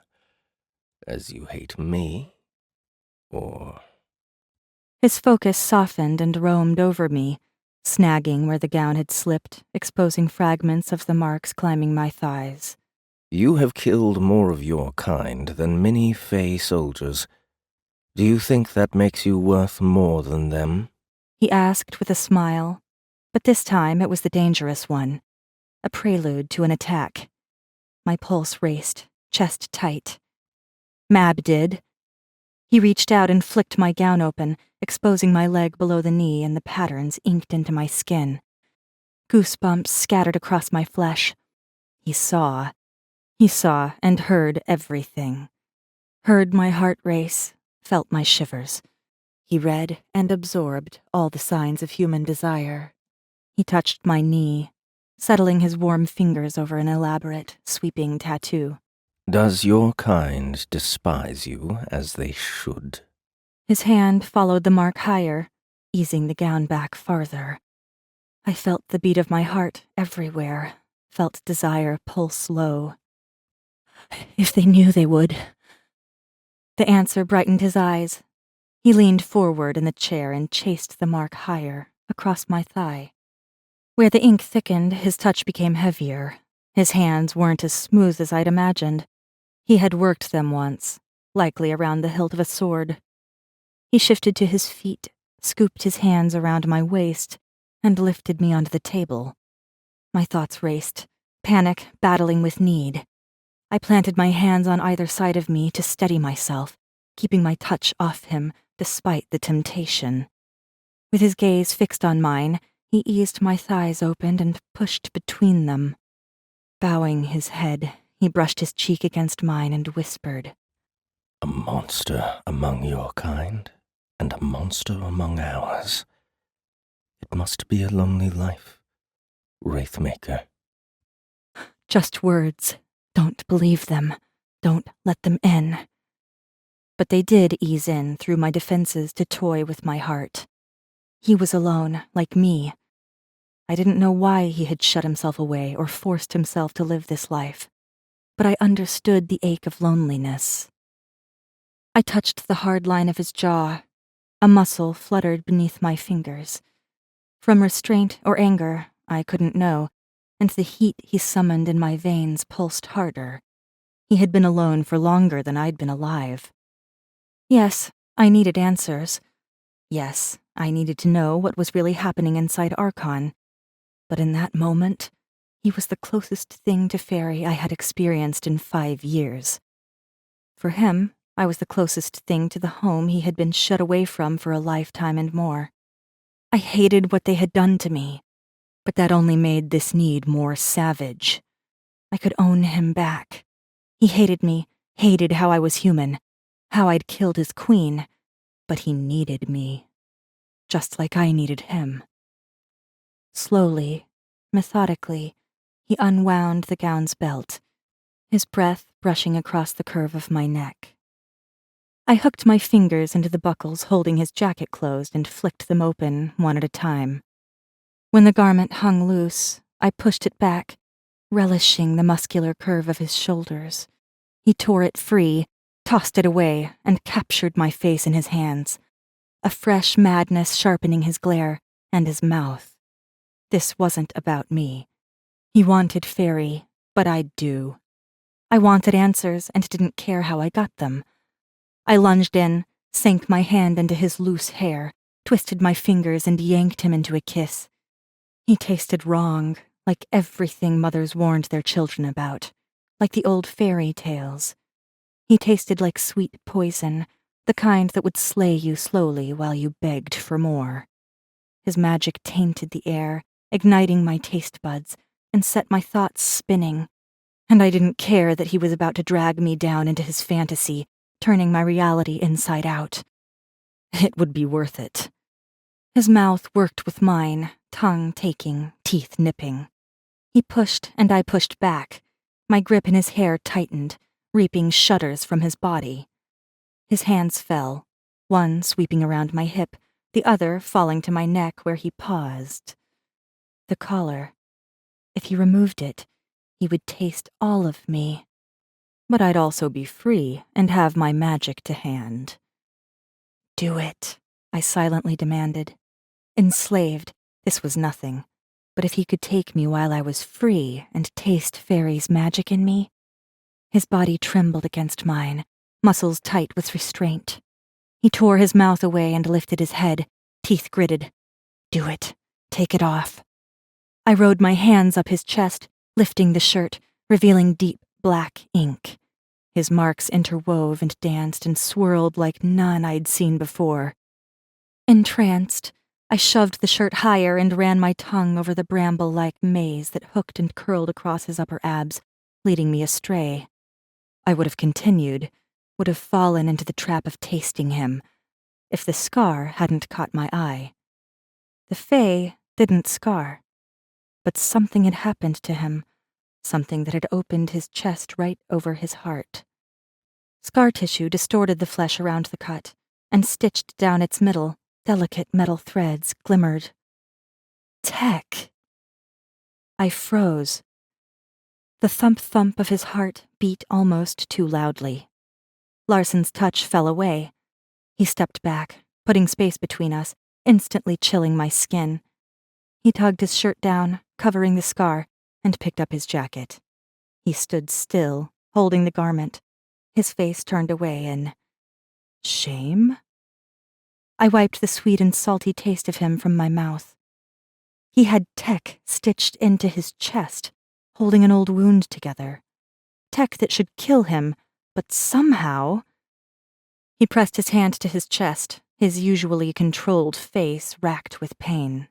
as you hate me, or...
His focus softened and roamed over me, snagging where the gown had slipped, exposing fragments of the marks climbing my thighs.
You have killed more of your kind than many Fey soldiers. Do you think that makes you worth more than them?
He asked with a smile, but this time it was the dangerous one, a prelude to an attack. My pulse raced, chest tight. Mab did. He reached out and flicked my gown open, exposing my leg below the knee and the patterns inked into my skin. Goosebumps scattered across my flesh. He saw and heard everything. Heard my heart race, felt my shivers. He read and absorbed all the signs of human desire. He touched my knee, settling his warm fingers over an elaborate, sweeping tattoo.
Does your kind despise you as they should?
His hand followed the mark higher, easing the gown back farther. I felt the beat of my heart everywhere, felt desire pulse low. If they knew, they would. The answer brightened his eyes. He leaned forward in the chair and chased the mark higher, across my thigh. Where the ink thickened, his touch became heavier. His hands weren't as smooth as I'd imagined. He had worked them once, likely around the hilt of a sword. He shifted to his feet, scooped his hands around my waist, and lifted me onto the table. My thoughts raced, panic battling with need. I planted my hands on either side of me to steady myself, keeping my touch off him despite the temptation. With his gaze fixed on mine, he eased my thighs open and pushed between them. Bowing his head, he brushed his cheek against mine and whispered,
A monster among your kind, and a monster among ours. It must be a lonely life, Wraithmaker.
Just words. Don't believe them. Don't let them in. But they did ease in through my defenses to toy with my heart. He was alone, like me. I didn't know why he had shut himself away or forced himself to live this life, but I understood the ache of loneliness. I touched the hard line of his jaw. A muscle fluttered beneath my fingers. From restraint or anger, I couldn't know, and the heat he summoned in my veins pulsed harder. He had been alone for longer than I'd been alive. Yes, I needed answers. Yes, I needed to know what was really happening inside Archon. But in that moment, he was the closest thing to Fairy I had experienced in 5 years. For him, I was the closest thing to the home he had been shut away from for a lifetime and more. I hated what they had done to me, but that only made this need more savage. I could own him back. He hated me, hated how I was human, how I'd killed his queen, but he needed me, just like I needed him. Slowly, methodically, he unwound the gown's belt, his breath brushing across the curve of my neck. I hooked my fingers into the buckles holding his jacket closed and flicked them open one at a time. When the garment hung loose, I pushed it back, relishing the muscular curve of his shoulders. He tore it free, tossed it away, and captured my face in his hands, a fresh madness sharpening his glare and his mouth. This wasn't about me. He wanted Fairy, but I'd do. I wanted answers and didn't care how I got them. I lunged in, sank my hand into his loose hair, twisted my fingers and yanked him into a kiss. He tasted wrong, like everything mothers warned their children about, like the old fairy tales. He tasted like sweet poison, the kind that would slay you slowly while you begged for more. His magic tainted the air, igniting my taste buds, and set my thoughts spinning. And I didn't care that he was about to drag me down into his fantasy, turning my reality inside out. It would be worth it. His mouth worked with mine, tongue taking, teeth nipping. He pushed and I pushed back. My grip in his hair tightened, reaping shudders from his body. His hands fell, one sweeping around my hip, the other falling to my neck where he paused. The collar. If he removed it, he would taste all of me. But I'd also be free and have my magic to hand. Do it, I silently demanded. Enslaved, this was nothing. But if he could take me while I was free and taste Fairy's magic in me? His body trembled against mine, muscles tight with restraint. He tore his mouth away and lifted his head, teeth gritted. Do it. Take it off. I rode my hands up his chest, lifting the shirt, revealing deep black ink. His marks interwove and danced and swirled like none I'd seen before. Entranced, I shoved the shirt higher and ran my tongue over the bramble-like maze that hooked and curled across his upper abs, leading me astray. I would have continued, would have fallen into the trap of tasting him, if the scar hadn't caught my eye. The Fae didn't scar, but something had happened to him, something that had opened his chest right over his heart. Scar tissue distorted the flesh around the cut, and stitched down its middle, delicate metal threads glimmered. Tech! I froze. The thump-thump of his heart beat almost too loudly. Larson's touch fell away. He stepped back, putting space between us, instantly chilling my skin. He tugged his shirt down, covering the scar, and picked up his jacket. He stood still, holding the garment, his face turned away in shame. I wiped the sweet and salty taste of him from my mouth. He had tech stitched into his chest, holding an old wound together. Tech that should kill him, but somehow... He pressed his hand to his chest, his usually controlled face racked with pain.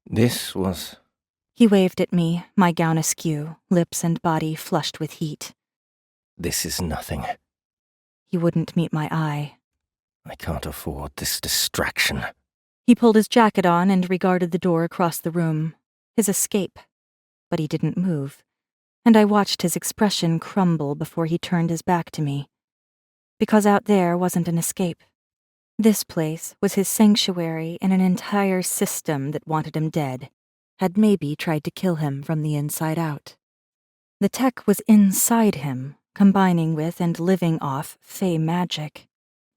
This was...
He waved at me, my gown askew, lips and body flushed with heat.
This is nothing.
He wouldn't meet my eye.
I can't afford this distraction.
He pulled his jacket on and regarded the door across the room, his escape. But he didn't move, and I watched his expression crumble before he turned his back to me. Because out there wasn't an escape. This place was his sanctuary in an entire system that wanted him dead, had maybe tried to kill him from the inside out. The tech was inside him, combining with and living off Fae magic.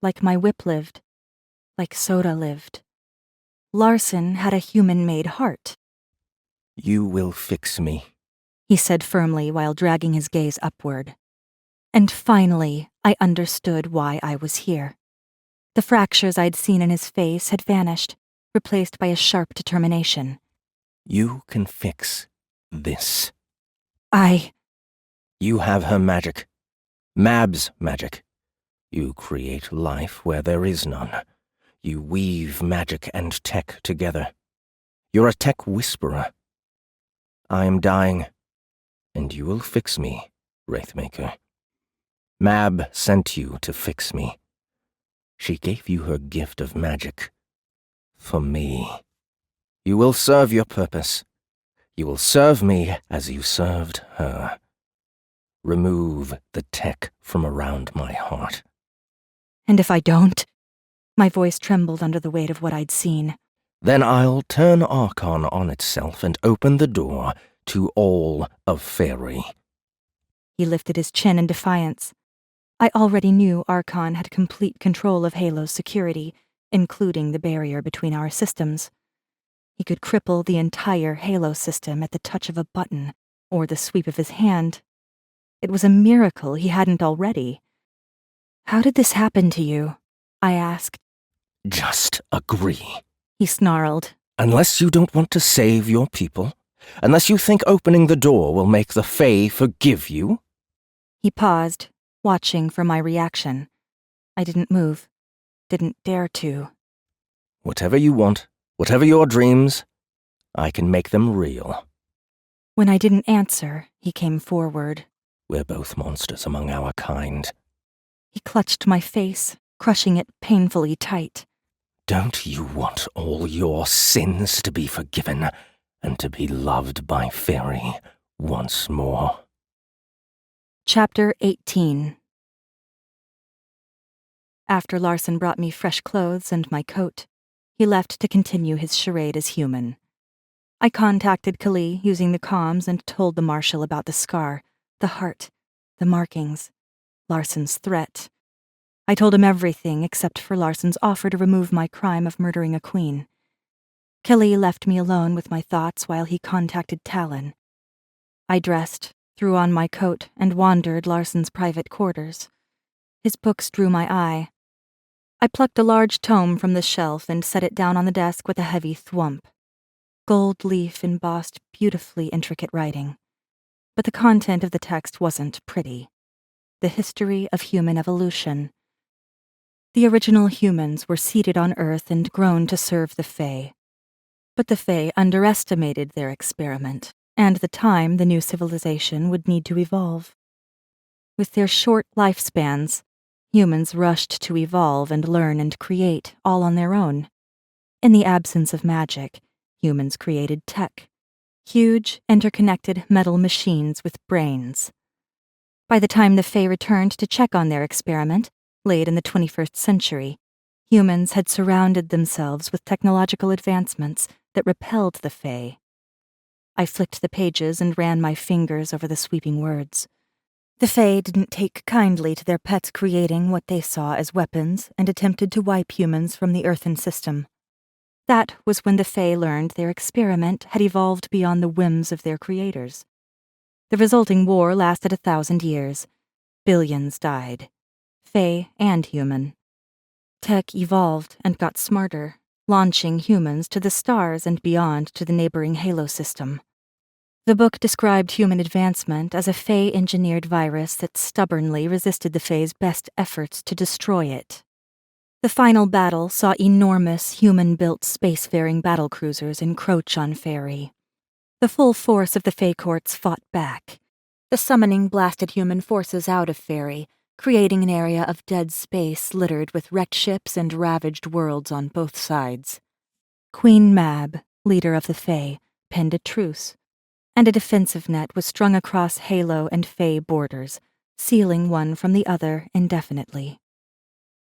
Like my whip lived. Like Soda lived. Larson had a human-made heart.
You will fix me,
he said firmly while dragging his gaze upward. And finally, I understood why I was here. The fractures I'd seen in his face had vanished, replaced by a sharp determination.
You can fix this.
You
have her magic. Mab's magic. You create life where there is none. You weave magic and tech together. You're a tech whisperer. I am dying, and you will fix me, Wraithmaker. Mab sent you to fix me. She gave you her gift of magic. For me. You will serve your purpose. You will serve me as you served her. Remove the tech from around my heart.
And if I don't? My voice trembled under the weight of what I'd seen.
Then I'll turn Archon on itself and open the door to all of Faerie.
He lifted his chin in defiance. I already knew Archon had complete control of Halow's security, including the barrier between our systems. He could cripple the entire Halow system at the touch of a button or the sweep of his hand. It was a miracle he hadn't already. How did this happen to you? I asked.
Just agree,
he snarled.
Unless you don't want to save your people, unless you think opening the door will make the Fae forgive you.
He paused, watching for my reaction. I didn't move. Didn't dare to.
Whatever you want, whatever your dreams, I can make them real.
When I didn't answer, he came forward.
We're both monsters among our kind.
He clutched my face, crushing it painfully tight.
Don't you want all your sins to be forgiven and to be loved by Faerie once more?
Chapter 18. After Larson brought me fresh clothes and my coat, he left to continue his charade as human. I contacted Kali using the comms and told the marshal about the scar, the heart, the markings, Larson's threat. I told him everything except for Larson's offer to remove my crime of murdering a queen. Kali left me alone with my thoughts while he contacted Talon. I dressed, threw on my coat, and wandered Larson's private quarters. His books drew my eye. I plucked a large tome from the shelf and set it down on the desk with a heavy thwump. Gold leaf embossed beautifully intricate writing. But the content of the text wasn't pretty. The history of human evolution. The original humans were seeded on Earth and grown to serve the Fae. But the Fae underestimated their experiment, and the time the new civilization would need to evolve. With their short lifespans, humans rushed to evolve and learn and create all on their own. In the absence of magic, humans created tech. Huge, interconnected metal machines with brains. By the time the Fae returned to check on their experiment, late in the 21st century, humans had surrounded themselves with technological advancements that repelled the Fae. I flicked the pages and ran my fingers over the sweeping words. The Fae didn't take kindly to their pets creating what they saw as weapons and attempted to wipe humans from the earthen system. That was when the Fae learned their experiment had evolved beyond the whims of their creators. The resulting war lasted 1,000 years. Billions died. Fae and human. Tech evolved and got smarter, launching humans to the stars and beyond to the neighboring Halow system. The book described human advancement as a Fae-engineered virus that stubbornly resisted the Fae's best efforts to destroy it. The final battle saw enormous human-built spacefaring battlecruisers encroach on Faerie. The full force of the Fae courts fought back. The summoning blasted human forces out of Faerie, creating an area of dead space littered with wrecked ships and ravaged worlds on both sides. Queen Mab, leader of the Fae, penned a truce, and a defensive net was strung across Halow and Fae borders, sealing one from the other indefinitely.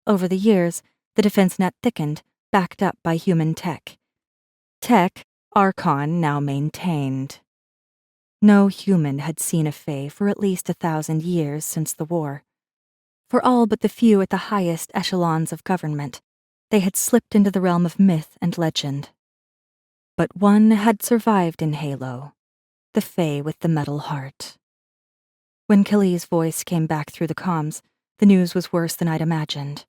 Over the years, the defense net thickened, backed up by human tech. Tech Archon now maintained. No human had seen a Fae for at least 1,000 years since the war. For all but the few at the highest echelons of government, they had slipped into the realm of myth and legend. But one had survived in Halow, the Fae with the metal heart. When Kali's voice came back through the comms, the news was worse than I'd imagined.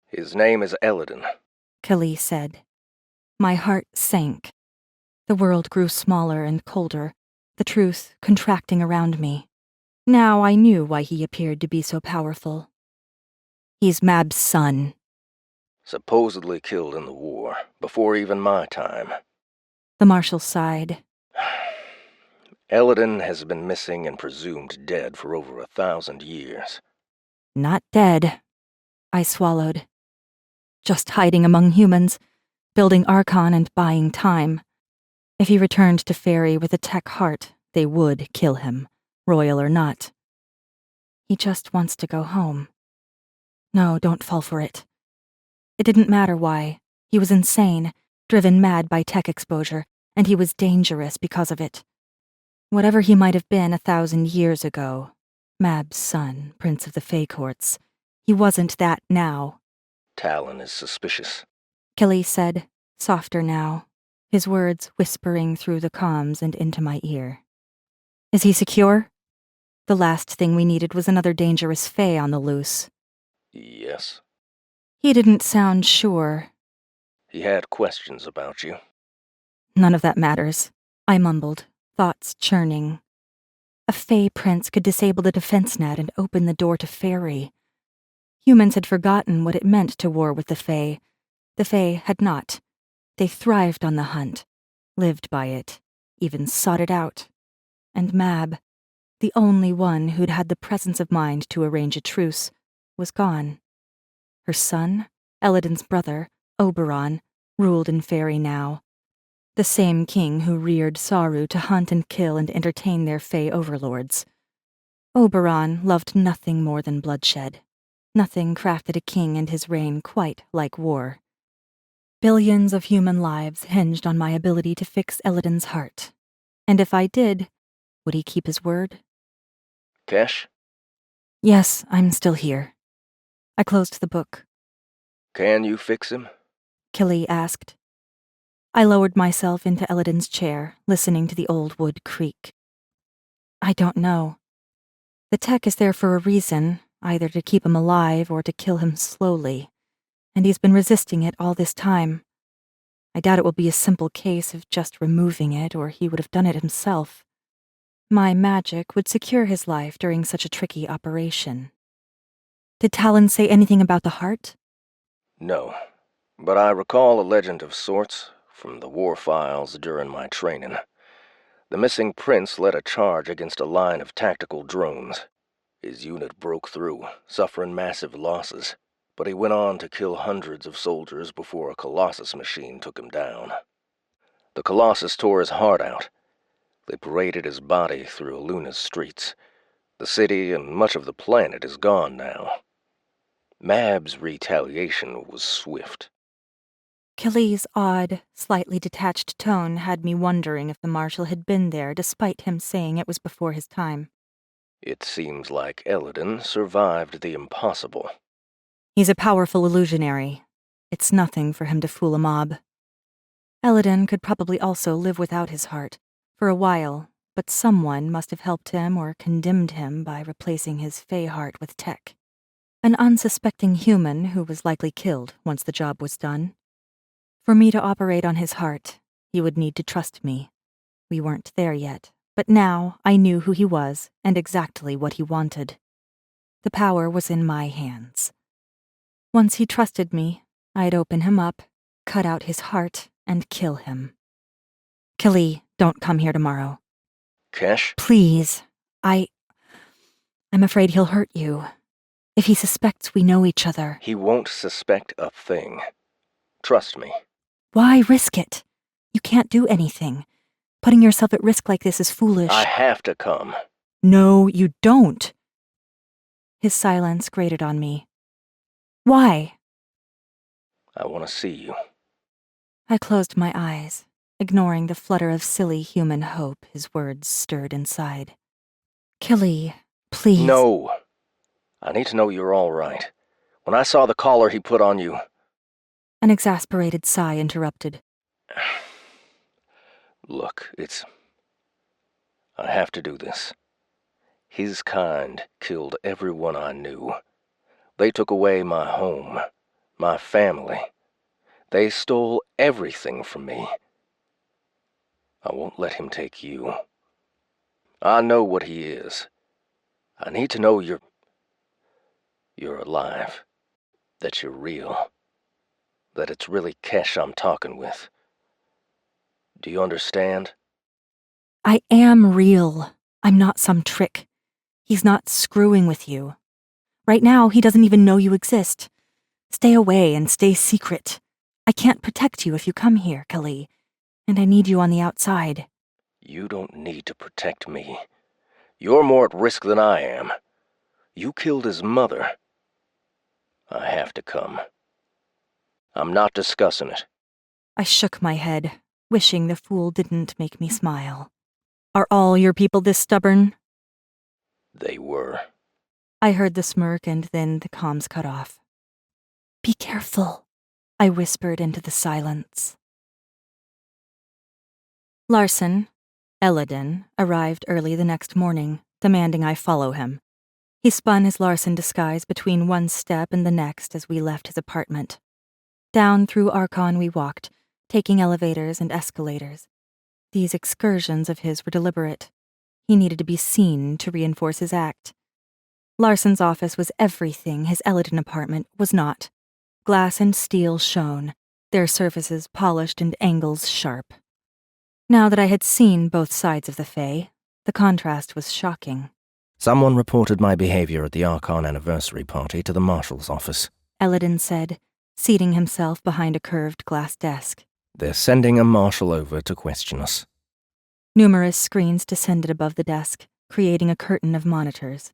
His name is Eladin,
Kali said. My heart sank. The world grew smaller and colder, the truth contracting around me. Now I knew why he appeared to be so powerful. He's Mab's son.
Supposedly killed in the war, before even my time.
The marshal sighed.
Eladin has been missing and presumed dead for over 1,000 years.
Not dead, I swallowed. Just hiding among humans, building Archon and buying time. If he returned to Fairy with a tech heart, they would kill him, royal or not. He just wants to go home. No, don't fall for it. It didn't matter why. He was insane, driven mad by tech exposure, and he was dangerous because of it. Whatever he might have been 1,000 years ago, Mab's son, Prince of the Fae Courts, he wasn't that now.
Talon is suspicious.
Kelly said, softer now, his words whispering through the comms and into my ear. Is he secure? The last thing we needed was another dangerous Fae on the loose.
Yes.
He didn't sound sure.
He had questions about you.
None of that matters, I mumbled, thoughts churning. A Fae prince could disable the defense net and open the door to Fairy. Humans had forgotten what it meant to war with the Fae. The Fae had not. They thrived on the hunt, lived by it, even sought it out. And Mab, the only one who'd had the presence of mind to arrange a truce, was gone. Her son, Eladin's brother, Oberon, ruled in Fairy now. The same king who reared Saru to hunt and kill and entertain their Fae overlords. Oberon loved nothing more than bloodshed. Nothing crafted a king and his reign quite like war. Billions of human lives hinged on my ability to fix Eladin's heart. And if I did, would he keep his word?
Kesh?
Yes, I'm still here. I closed the book.
Can you fix him?
Killy asked. I lowered myself into Eladin's chair, listening to the old wood creak. I don't know. The tech is there for a reason, either to keep him alive or to kill him slowly, and he's been resisting it all this time. I doubt it will be a simple case of just removing it, or he would have done it himself. My magic would secure his life during such a tricky operation. Did Talon say anything about the heart?
No, but I recall a legend of sorts from the war files during my training. The missing prince led a charge against a line of tactical drones. His unit broke through, suffering massive losses, but he went on to kill hundreds of soldiers before a Colossus machine took him down. The Colossus tore his heart out. They paraded his body through Luna's streets. The city and much of the planet is gone now. Mab's retaliation was swift.
Killy's odd, slightly detached tone had me wondering if the marshal had been there despite him saying it was before his time.
It seems like Eladin survived the impossible.
He's a powerful illusionary. It's nothing for him to fool a mob. Eladin could probably also live without his heart, for a while, but someone must have helped him or condemned him by replacing his Fae heart with tech. An unsuspecting human who was likely killed once the job was done. For me to operate on his heart, he would need to trust me. We weren't there yet, but now I knew who he was and exactly what he wanted. The power was in my hands. Once he trusted me, I'd open him up, cut out his heart, and kill him. Killy, don't come here tomorrow.
Kesh?
Please. I'm afraid he'll hurt you. If he suspects we know each other.
He won't suspect a thing. Trust me.
Why risk it? You can't do anything. Putting yourself at risk like this is foolish.
I have to come.
No, you don't. His silence grated on me. Why?
I want to see you.
I closed my eyes, ignoring the flutter of silly human hope his words stirred inside. Killy, please.
No. I need to know you're all right. When I saw the collar he put on you...
An exasperated sigh interrupted.
Look, I have to do this. His kind killed everyone I knew. They took away my home, my family. They stole everything from me. I won't let him take you. I know what he is. I need to know you're alive. that you're real. That it's really Kesh I'm talking with. Do you understand?
I am real. I'm not some trick. He's not screwing with you. Right now, he doesn't even know you exist. Stay away and stay secret. I can't protect you if you come here, Kali, and I need you on the outside.
You don't need to protect me. You're more at risk than I am. You killed his mother. I have to come. I'm not discussing it.
I shook my head, wishing the fool didn't make me smile. Are all your people this stubborn?
They were.
I heard the smirk and then the comms cut off. Be careful, I whispered into the silence. Larson, Eladin, arrived early the next morning, demanding I follow him. He spun his Larson disguise between one step and the next as we left his apartment. Down through Archon we walked, taking elevators and escalators. These excursions of his were deliberate. He needed to be seen to reinforce his act. Larson's office was everything his Eladin apartment was not. Glass and steel shone, their surfaces polished and angles sharp. Now that I had seen both sides of the Fae, the contrast was shocking.
Someone reported my behavior at the Archon anniversary party to the marshal's office,
Eladin said, seating himself behind a curved glass desk.
They're sending a marshal over to question us.
Numerous screens descended above the desk, creating a curtain of monitors.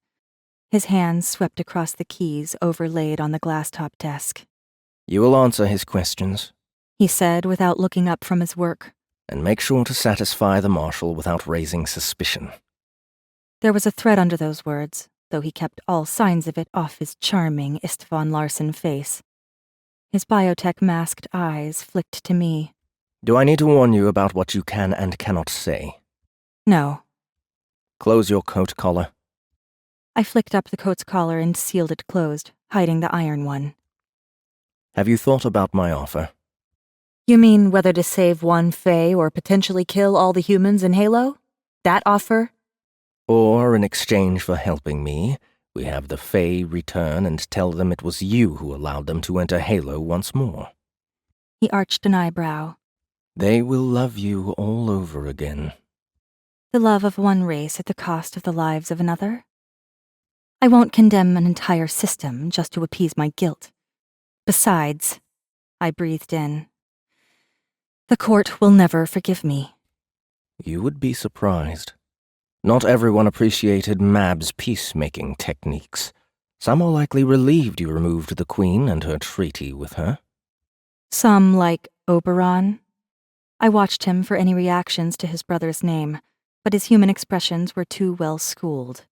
His hands swept across the keys overlaid on the glass-top desk.
You will answer his questions,
he said without looking up from his work.
And make sure to satisfy the marshal without raising suspicion.
There was a threat under those words, though he kept all signs of it off his charming Istvan Larson face. His biotech masked eyes flicked to me.
Do I need to warn you about what you can and cannot say?
No.
Close your coat collar.
I flicked up the coat's collar and sealed it closed, hiding the iron one.
Have you thought about my offer?
You mean whether to save one Fae or potentially kill all the humans in Halow? That offer?
Or, in exchange for helping me, we have the Fae return and tell them it was you who allowed them to enter Halow once more.
He arched an eyebrow.
They will love you all over again.
The love of one race at the cost of the lives of another? I won't condemn an entire system just to appease my guilt. Besides, I breathed in, the court will never forgive me.
You would be surprised. Not everyone appreciated Mab's peacemaking techniques. Some are likely relieved you removed the Queen and her treaty with her.
Some, like Oberon. I watched him for any reactions to his brother's name, but his human expressions were too well schooled.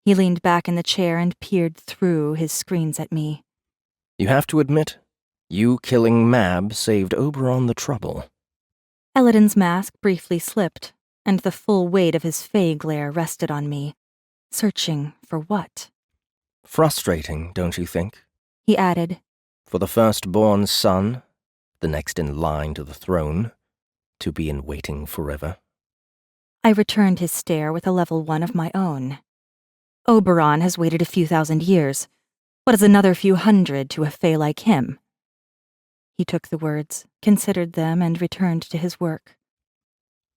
He leaned back in the chair and peered through his screens at me.
You have to admit, you killing Mab saved Oberon the trouble.
Eladin's mask briefly slipped, and the full weight of his Fae glare rested on me. Searching for what?
Frustrating, don't you think?
He added.
For the firstborn son, the next in line to the throne, to be in waiting forever.
I returned his stare with a level one of my own. Oberon has waited a few thousand years. What is another few hundred to a Fae like him? He took the words, considered them, and returned to his work.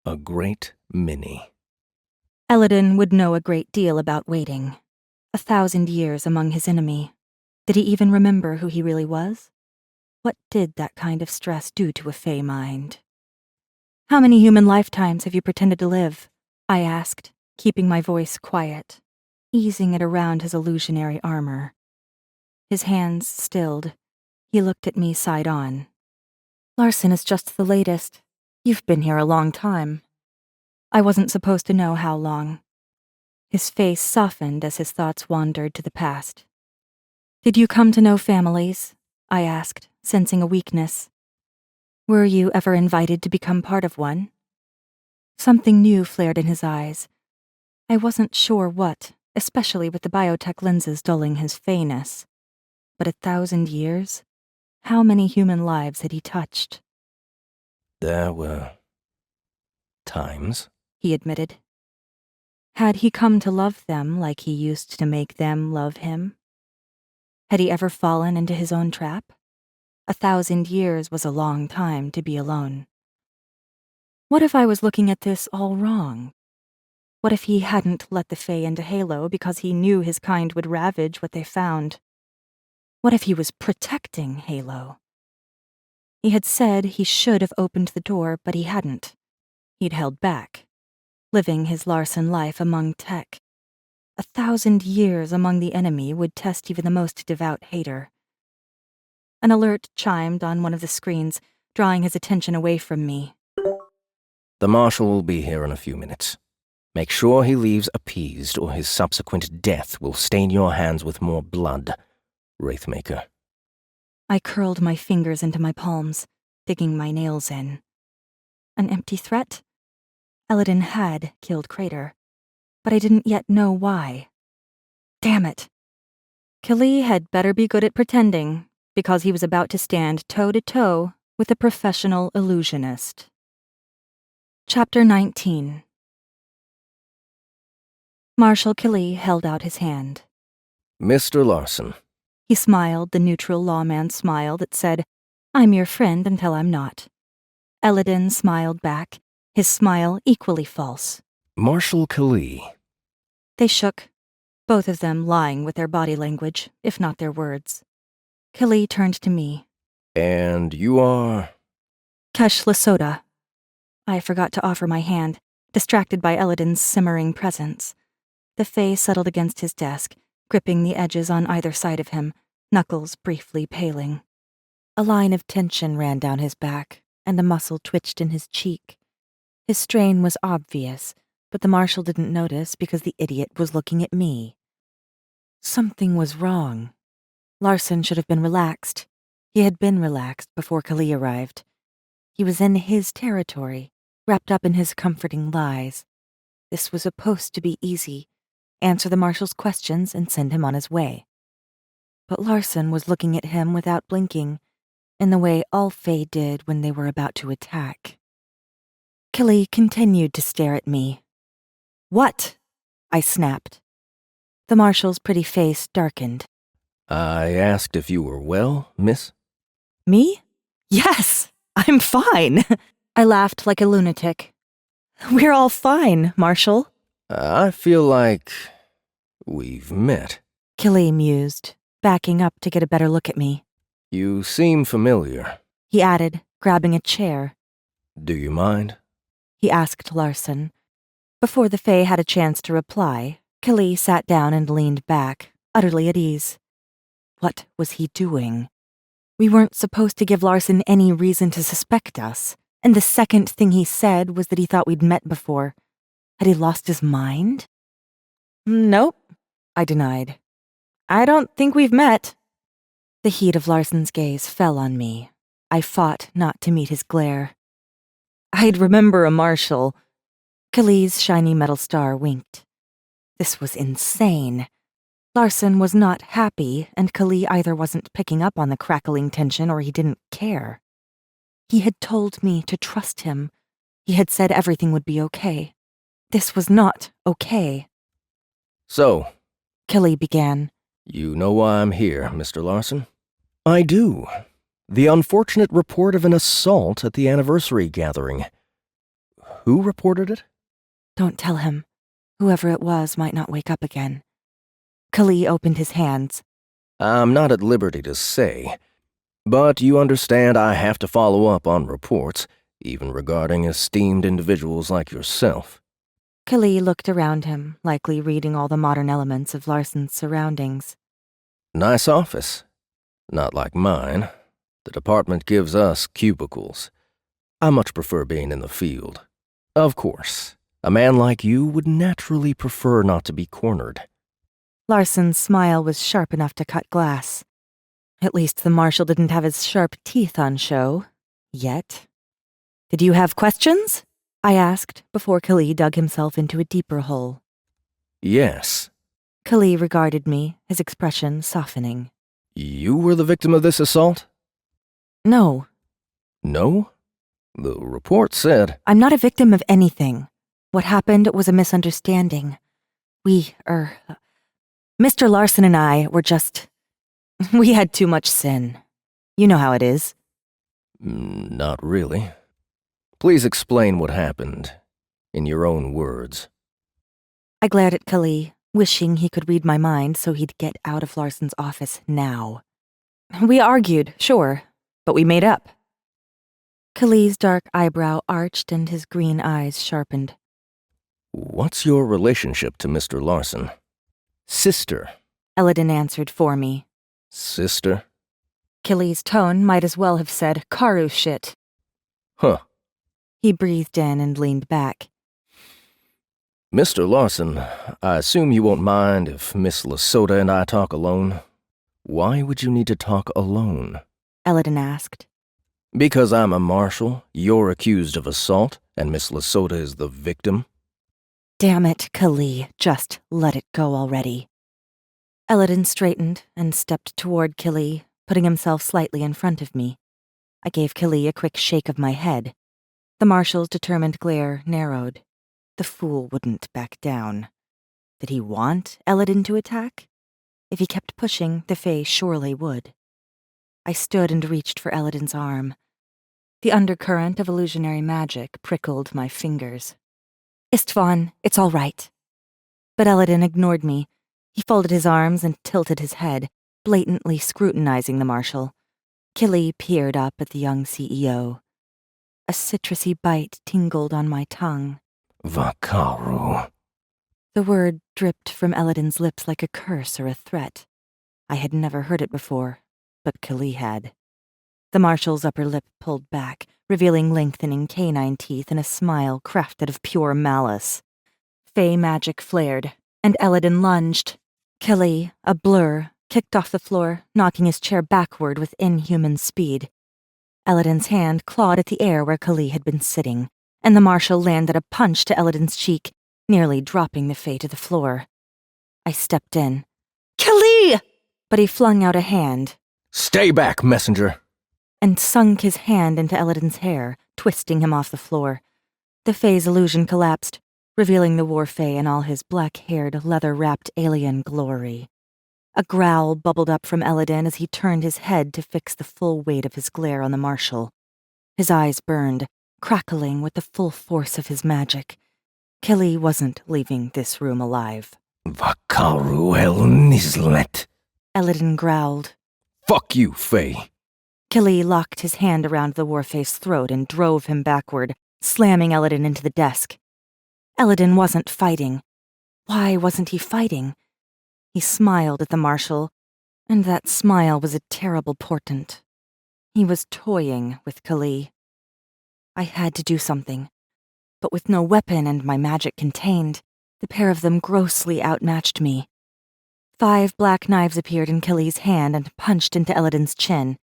A great many.
Eladin would know a great deal about waiting. 1,000 years among his enemy. Did he even remember who he really was? What did that kind of stress do to a Fae mind? How many human lifetimes have you pretended to live? I asked, keeping my voice quiet, easing it around his illusionary armor. His hands stilled. He looked at me side on. Larson is just the latest. You've been here a long time. I wasn't supposed to know how long. His face softened as his thoughts wandered to the past. Did you come to know families? I asked, sensing a weakness. Were you ever invited to become part of one? Something new flared in his eyes. I wasn't sure what, especially with the biotech lenses dulling his fayness. But 1,000 years? How many human lives had he touched?
There were times,
he admitted. Had he come to love them like he used to make them love him? Had he ever fallen into his own trap? 1,000 years was a long time to be alone. What if I was looking at this all wrong? What if he hadn't let the Fae into Halow because he knew his kind would ravage what they found? What if he was protecting Halow? He had said he should have opened the door, but he hadn't. He'd held back, living his Larson life among tech. 1,000 years among the enemy would test even the most devout hater. An alert chimed on one of the screens, drawing his attention away from me.
The marshal will be here in a few minutes. Make sure he leaves appeased, or his subsequent death will stain your hands with more blood, Wraithmaker.
I curled my fingers into my palms, digging my nails in. An empty threat? Eladin had killed Crater, but I didn't yet know why. Damn it. Kali had better be good at pretending, because he was about to stand toe-to-toe with a professional illusionist. Chapter 19. Marshal Kali held out his hand.
Mr. Larson.
He smiled the neutral lawman smile that said, "I'm your friend until I'm not." Eladin smiled back, his smile equally false.
Marshal Kali.
They shook, both of them lying with their body language, if not their words. Kali turned to me.
And you are?
Kesh Lasota. I forgot to offer my hand, distracted by Eladin's simmering presence. The Fae settled against his desk, gripping the edges on either side of him, knuckles briefly paling. A line of tension ran down his back, and a muscle twitched in his cheek. His strain was obvious, but the marshal didn't notice because the idiot was looking at me. Something was wrong. Larson should have been relaxed. He had been relaxed before Kali arrived. He was in his territory, wrapped up in his comforting lies. This was supposed to be easy. Answer the marshal's questions and send him on his way. But Larson was looking at him without blinking, in the way all Fae did when they were about to attack. Kali continued to stare at me. "What?" I snapped. The marshal's pretty face darkened.
I asked if you were well, miss?
Me? Yes, I'm fine. I laughed like a lunatic. We're all fine, Marshal.
I feel like we've met.
Kali mused, backing up to get a better look at me.
You seem familiar,
he added, grabbing a chair.
Do you mind?
He asked Larson. Before the Fae had a chance to reply, Kali sat down and leaned back, utterly at ease. What was he doing? We weren't supposed to give Larson any reason to suspect us, and the second thing he said was that he thought we'd met before. Had he lost his mind? Nope, I denied. I don't think we've met. The heat of Larson's gaze fell on me. I fought not to meet his glare. I'd remember a marshal. Kali's shiny metal star winked. This was insane. Larson was not happy, and Kali either wasn't picking up on the crackling tension or he didn't care. He had told me to trust him. He had said everything would be okay. This was not okay.
So,
Kali began.
You know why I'm here, Mr. Larson? I do. The unfortunate report of an assault at the anniversary gathering. Who reported it?
Don't tell him. Whoever it was might not wake up again. Kali opened his hands.
I'm not at liberty to say, but you understand I have to follow up on reports, even regarding esteemed individuals like yourself.
Kali looked around him, likely reading all the modern elements of Larson's surroundings.
Nice office. Not like mine. The department gives us cubicles. I much prefer being in the field. Of course, a man like you would naturally prefer not to be cornered.
Larson's smile was sharp enough to cut glass. At least the marshal didn't have his sharp teeth on show. Yet. Did you have questions? I asked before Kali dug himself into a deeper hole.
Yes.
Kali regarded me, his expression softening.
You were the victim of this assault?
No.
No? The report said...
I'm not a victim of anything. What happened was a misunderstanding. Mr. Larson and I were just We had too much sin. You know how it is.
Not really. Please explain what happened, in your own words.
I glared at Kali, wishing he could read my mind so he'd get out of Larson's office now. We argued, sure, but we made up. Kali's dark eyebrow arched and his green eyes sharpened.
What's your relationship to Mr. Larson? Sister.
Elodin answered for me.
Sister?
Kali's tone might as well have said Karu shit.
Huh.
He breathed in and leaned back.
Mr. Larson, I assume you won't mind if Miss Lasota and I talk alone. Why would you need to talk alone?
Elodin asked.
Because I'm a marshal, you're accused of assault, and Miss Lasota is the victim?
Damn it, Kali, just let it go already. Elodin straightened and stepped toward Kali, putting himself slightly in front of me. I gave Kali a quick shake of my head. The marshal's determined glare narrowed. The fool wouldn't back down. Did he want Elodin to attack? If he kept pushing, the Fae surely would. I stood and reached for Elodin's arm. The undercurrent of illusionary magic prickled my fingers. Istvan, it's all right. But Elodin ignored me. He folded his arms and tilted his head, blatantly scrutinizing the marshal. Kili peered up at the young CEO. A citrusy bite tingled on my tongue.
Vakaru.
The word dripped from Elodin's lips like a curse or a threat. I had never heard it before, but Kili had. The marshal's upper lip pulled back, revealing lengthening canine teeth and a smile crafted of pure malice. Fey magic flared, and Elodin lunged. Kili, a blur, kicked off the floor, knocking his chair backward with inhuman speed. Elodin's hand clawed at the air where Kili had been sitting, and the marshal landed a punch to Elodin's cheek, nearly dropping the Fae to the floor. I stepped in. Kili! But he flung out a hand.
Stay back, messenger!
And sunk his hand into Elodin's hair, twisting him off the floor. The Fae's illusion collapsed, revealing the warfae in all his black-haired, leather-wrapped alien glory. A growl bubbled up from Elodin as he turned his head to fix the full weight of his glare on the marshal. His eyes burned, crackling with the full force of his magic. Kili wasn't leaving this room alive.
Vakaru el Nizlet.
Elodin growled.
Fuck you, Fae.
Kili locked his hand around the warfae's throat and drove him backward, slamming Elodin into the desk. Elodin wasn't fighting. Why wasn't he fighting? He smiled at the marshal, and that smile was a terrible portent. He was toying with Kili. I had to do something, but with no weapon and my magic contained, the pair of them grossly outmatched me. 5 black knives appeared in Kili's hand and punched into Elodin's chin.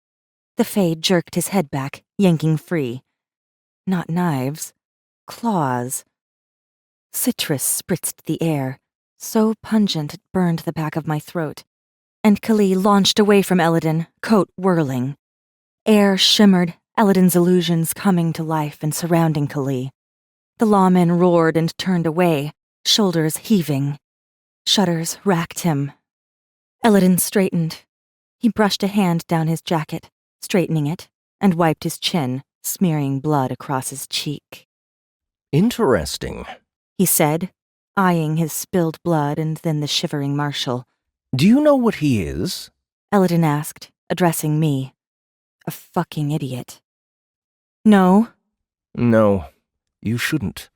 The Fae jerked his head back, yanking free. Not knives, claws. Citrus spritzed the air, so pungent it burned the back of my throat, and Kili launched away from Elodin, coat whirling. Air shimmered, Elodin's illusions coming to life and surrounding Kili. The lawman roared and turned away, shoulders heaving. Shudders racked him. Elodin straightened. He brushed a hand down his jacket, straightening it, and wiped his chin, smearing blood across his cheek.
Interesting,
he said, eyeing his spilled blood and then the shivering marshal.
Do you know what he is?
Elodin asked, addressing me. A fucking idiot. No.
No, you shouldn't.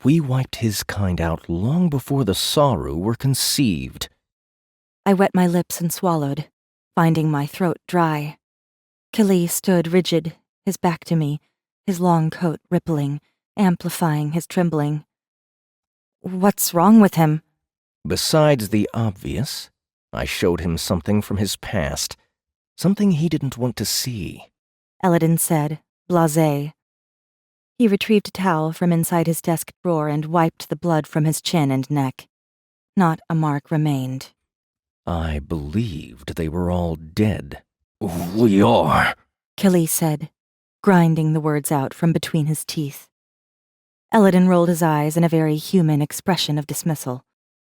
We wiped his kind out long before the Saru were conceived.
I wet my lips and swallowed, finding my throat dry. Kili stood rigid, his back to me, his long coat rippling, amplifying his trembling. What's wrong with him?
Besides the obvious, I showed him something from his past, something he didn't want to see.
Elodin said, blasé. He retrieved a towel from inside his desk drawer and wiped the blood from his chin and neck. Not a mark remained.
I believed they were all dead. We are,
Kili said, grinding the words out from between his teeth. Elodin rolled his eyes in a very human expression of dismissal.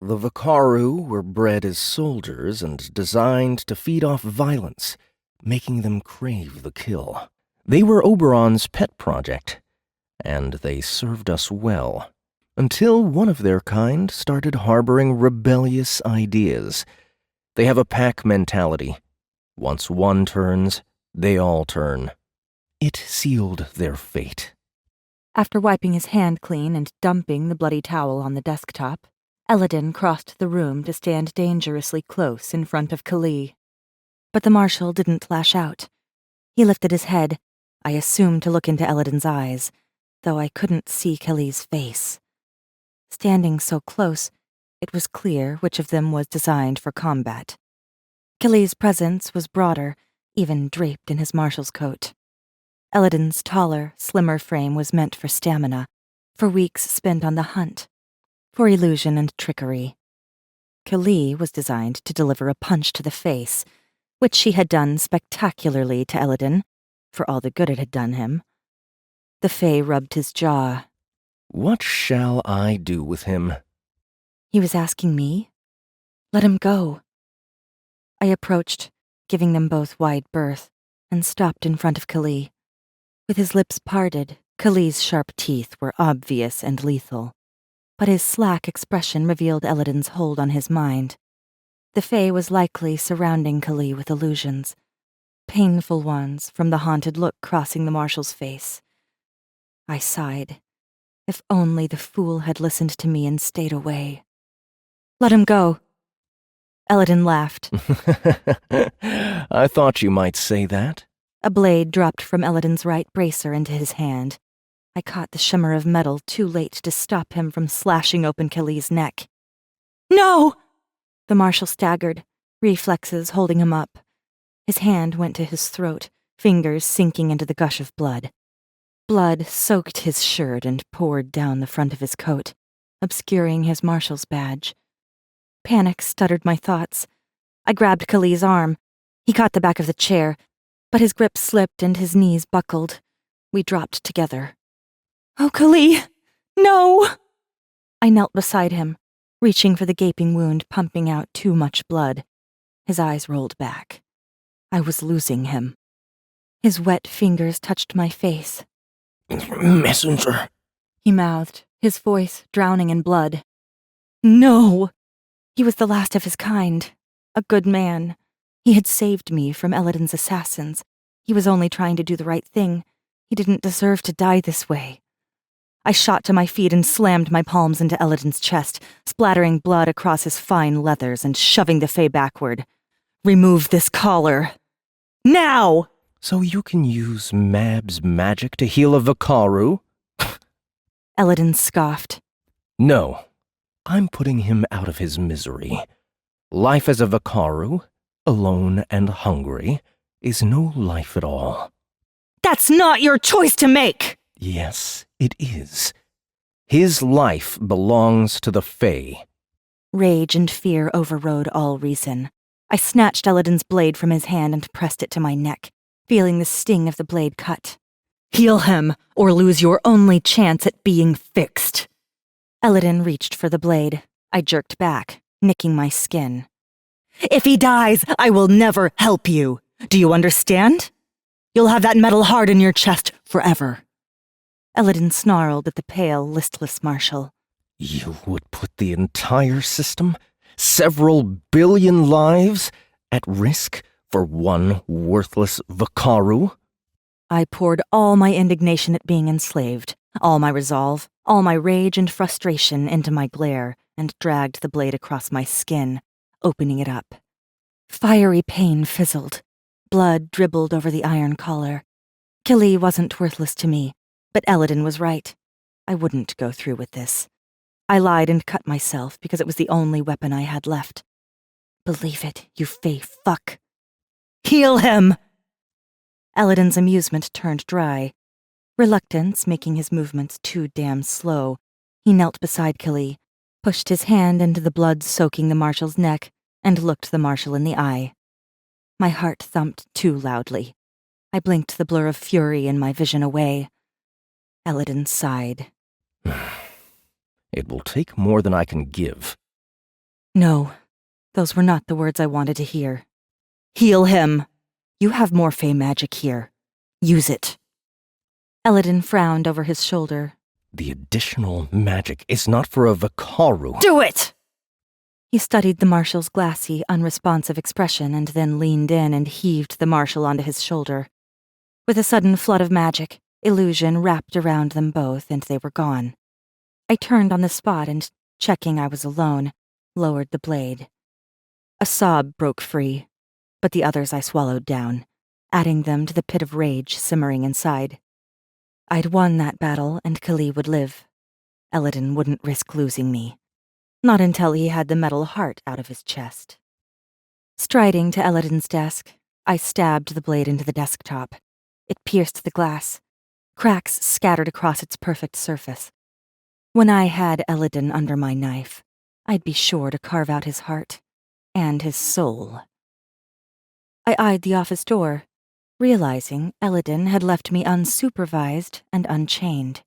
The Vakaru were bred as soldiers and designed to feed off violence, making them crave the kill. They were Oberon's pet project, and they served us well, until one of their kind started harboring rebellious ideas. They have a pack mentality. Once one turns, they all turn. It sealed their fate.
After wiping his hand clean and dumping the bloody towel on the desktop, Eladin crossed the room to stand dangerously close in front of Kali. But the marshal didn't lash out. He lifted his head, I assumed to look into Eladin's eyes, though I couldn't see Kali's face. Standing so close, it was clear which of them was designed for combat. Kali's presence was broader, even draped in his marshal's coat. Eladin's taller, slimmer frame was meant for stamina, for weeks spent on the hunt, for illusion and trickery. Kali was designed to deliver a punch to the face, which she had done spectacularly to Eladin, for all the good it had done him. The Fae rubbed his jaw.
What shall I do with him?
He was asking me? Let him go. I approached, giving them both wide berth, and stopped in front of Kali. With his lips parted, Kali's sharp teeth were obvious and lethal, but his slack expression revealed Eladin's hold on his mind. The Fae was likely surrounding Kali with illusions, painful ones from the haunted look crossing the marshal's face. I sighed. If only the fool had listened to me and stayed away. Let him go. Eladin laughed.
I thought you might say that.
A blade dropped from Eladin's right bracer into his hand. I caught the shimmer of metal too late to stop him from slashing open Kali's neck. No! The marshal staggered, reflexes holding him up. His hand went to his throat, fingers sinking into the gush of blood. Blood soaked his shirt and poured down the front of his coat, obscuring his marshal's badge. Panic stuttered my thoughts. I grabbed Kali's arm. He caught the back of the chair, but his grip slipped and his knees buckled. We dropped together. Oh, Kali! No! I knelt beside him, reaching for the gaping wound pumping out too much blood. His eyes rolled back. I was losing him. His wet fingers touched my face.
Messenger,
he mouthed, his voice drowning in blood. No! He was the last of his kind. A good man. He had saved me from Eladin's assassins. He was only trying to do the right thing. He didn't deserve to die this way. I shot to my feet and slammed my palms into Eladin's chest, splattering blood across his fine leathers and shoving the Fae backward. Remove this collar. Now!
So you can use Mab's magic to heal a Vakaru?
Eladin scoffed.
No. I'm putting him out of his misery. Life as a Vakaru, alone and hungry, is no life at all.
That's not your choice to make!
Yes, it is. His life belongs to the Fae.
Rage and fear overrode all reason. I snatched Eladin's blade from his hand and pressed it to my neck, feeling the sting of the blade cut. Heal him, or lose your only chance at being fixed. Eladin reached for the blade. I jerked back, nicking my skin. If he dies, I will never help you. Do you understand? You'll have that metal hard in your chest forever. Eladin snarled at the pale, listless marshal.
You would put the entire system, several billion lives, at risk for one worthless Vakaru?
I poured all my indignation at being enslaved, all my resolve, all my rage and frustration into my glare, and dragged the blade across my skin, opening it up. Fiery pain fizzled. Blood dribbled over the iron collar. Kali wasn't worthless to me, but Eladin was right. I wouldn't go through with this. I lied and cut myself because it was the only weapon I had left. Believe it, you Fae fuck. Heal him! Eladin's amusement turned dry. Reluctance making his movements too damn slow, he knelt beside Kali, pushed his hand into the blood soaking the marshal's neck, and looked the marshal in the eye. My heart thumped too loudly. I blinked the blur of fury in my vision away. Eladin sighed.
It will take more than I can give.
No, those were not the words I wanted to hear. Heal him! You have warfae magic here. Use it. Eladin frowned over his shoulder.
The additional magic is not for a Vakaru.
Do it! He studied the marshal's glassy, unresponsive expression and then leaned in and heaved the marshal onto his shoulder. With a sudden flood of magic, illusion wrapped around them both and they were gone. I turned on the spot and, checking I was alone, lowered the blade. A sob broke free, but the others I swallowed down, adding them to the pit of rage simmering inside. I'd won that battle and Kali would live. Eladin wouldn't risk losing me. Not until he had the metal heart out of his chest. Striding to Eladin's desk, I stabbed the blade into the desktop. It pierced the glass. Cracks scattered across its perfect surface. When I had Eladin under my knife, I'd be sure to carve out his heart and his soul. I eyed the office door, realizing Eladin had left me unsupervised and unchained.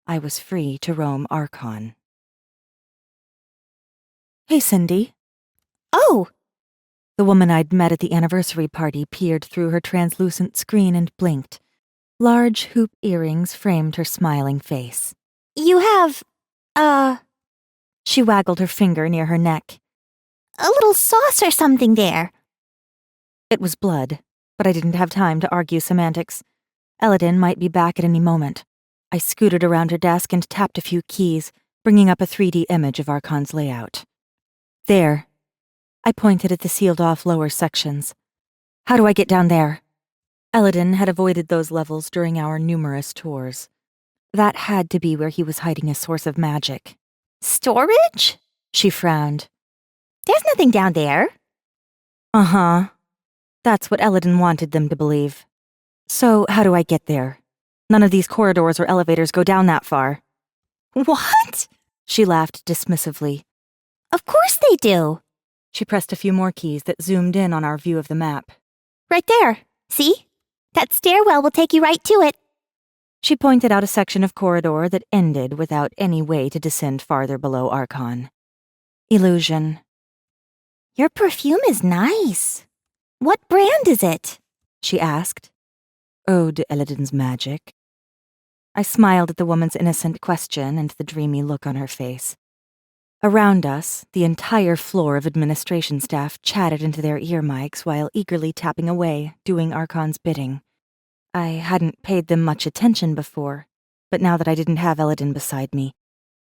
I was free to roam Archon. Hey, Cindy.
Oh!
The woman I'd met at the anniversary party peered through her translucent screen and blinked. Large hoop earrings framed her smiling face.
You have,
She waggled her finger near her neck.
a little sauce or something there.
It was blood, but I didn't have time to argue semantics. Eladin might be back at any moment. I scooted around her desk and tapped a few keys, bringing up a 3D image of Archon's layout. There. I pointed at the sealed-off lower sections. How do I get down there? Eladin had avoided those levels during our numerous tours. That had to be where he was hiding a source of magic.
Storage?
She frowned.
There's nothing down there.
Uh-huh. That's what Eladin wanted them to believe. So, how do I get there? None of these corridors or elevators go down that far.
What?
She laughed dismissively.
Of course they do.
She pressed a few more keys that zoomed in on our view of the map.
Right there. See? That stairwell will take you right to it.
She pointed out a section of corridor that ended without any way to descend farther below Archon. Illusion.
Your perfume is nice. What brand is it?
She asked. Ode to Eladin's magic. I smiled at the woman's innocent question and the dreamy look on her face. Around us, the entire floor of administration staff chatted into their ear mics while eagerly tapping away, doing Archon's bidding. I hadn't paid them much attention before, but now that I didn't have Eladin beside me,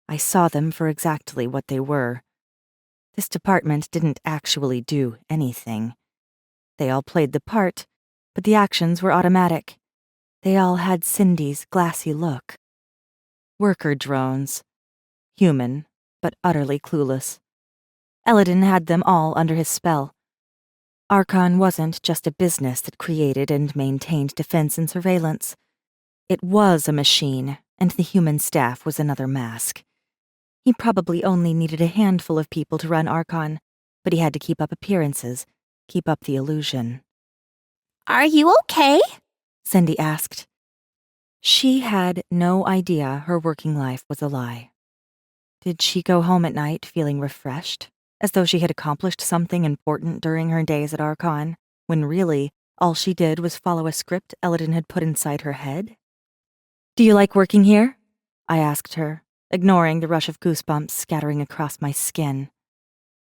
I saw them for exactly what they were. This department didn't actually do anything. They all played the part, but the actions were automatic. They all had Cindy's glassy look. Worker drones. Human, but utterly clueless. Eladin had them all under his spell. Archon wasn't just a business that created and maintained defense and surveillance. It was a machine, and the human staff was another mask. He probably only needed a handful of people to run Archon, but he had to keep up appearances, keep up the illusion.
Are you okay?
Cindy asked. She had no idea her working life was a lie. Did she go home at night feeling refreshed, as though she had accomplished something important during her days at Archon, when really all she did was follow a script Eladin had put inside her head? Do you like working here? I asked her, ignoring the rush of goosebumps scattering across my skin.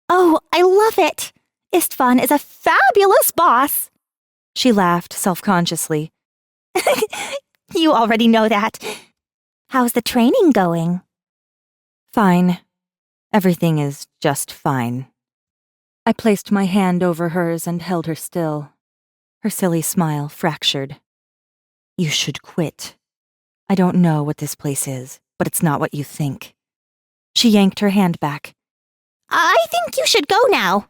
Oh, I love it. Istvan is a fabulous boss.
She laughed self-consciously.
You already know that. How's the training going?
Fine. Everything is just fine. I placed my hand over hers and held her still. Her silly smile fractured. You should quit. I don't know what this place is, but it's not what you think. She yanked her hand back.
I think you should go now.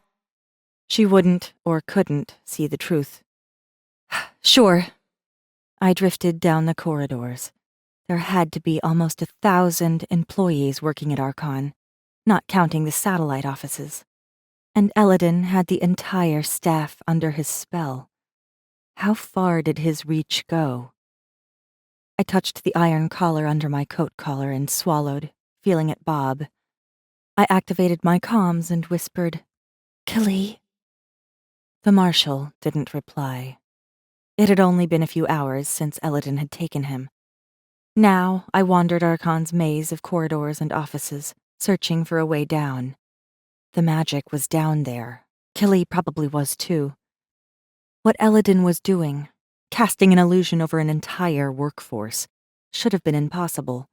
She wouldn't or couldn't see the truth. Sure. I drifted down the corridors. There had to be almost 1,000 employees working at Archon, not counting the satellite offices. And Eladin had the entire staff under his spell. How far did his reach go? I touched the iron collar under my coat collar and swallowed, feeling it bob. I activated my comms and whispered, "Killy." The marshal didn't reply. It had only been a few hours since Eladin had taken him. Now I wandered Archon's maze of corridors and offices, searching for a way down. The magic was down there. Killy probably was too. What Eladin was doing, casting an illusion over an entire workforce, should have been impossible.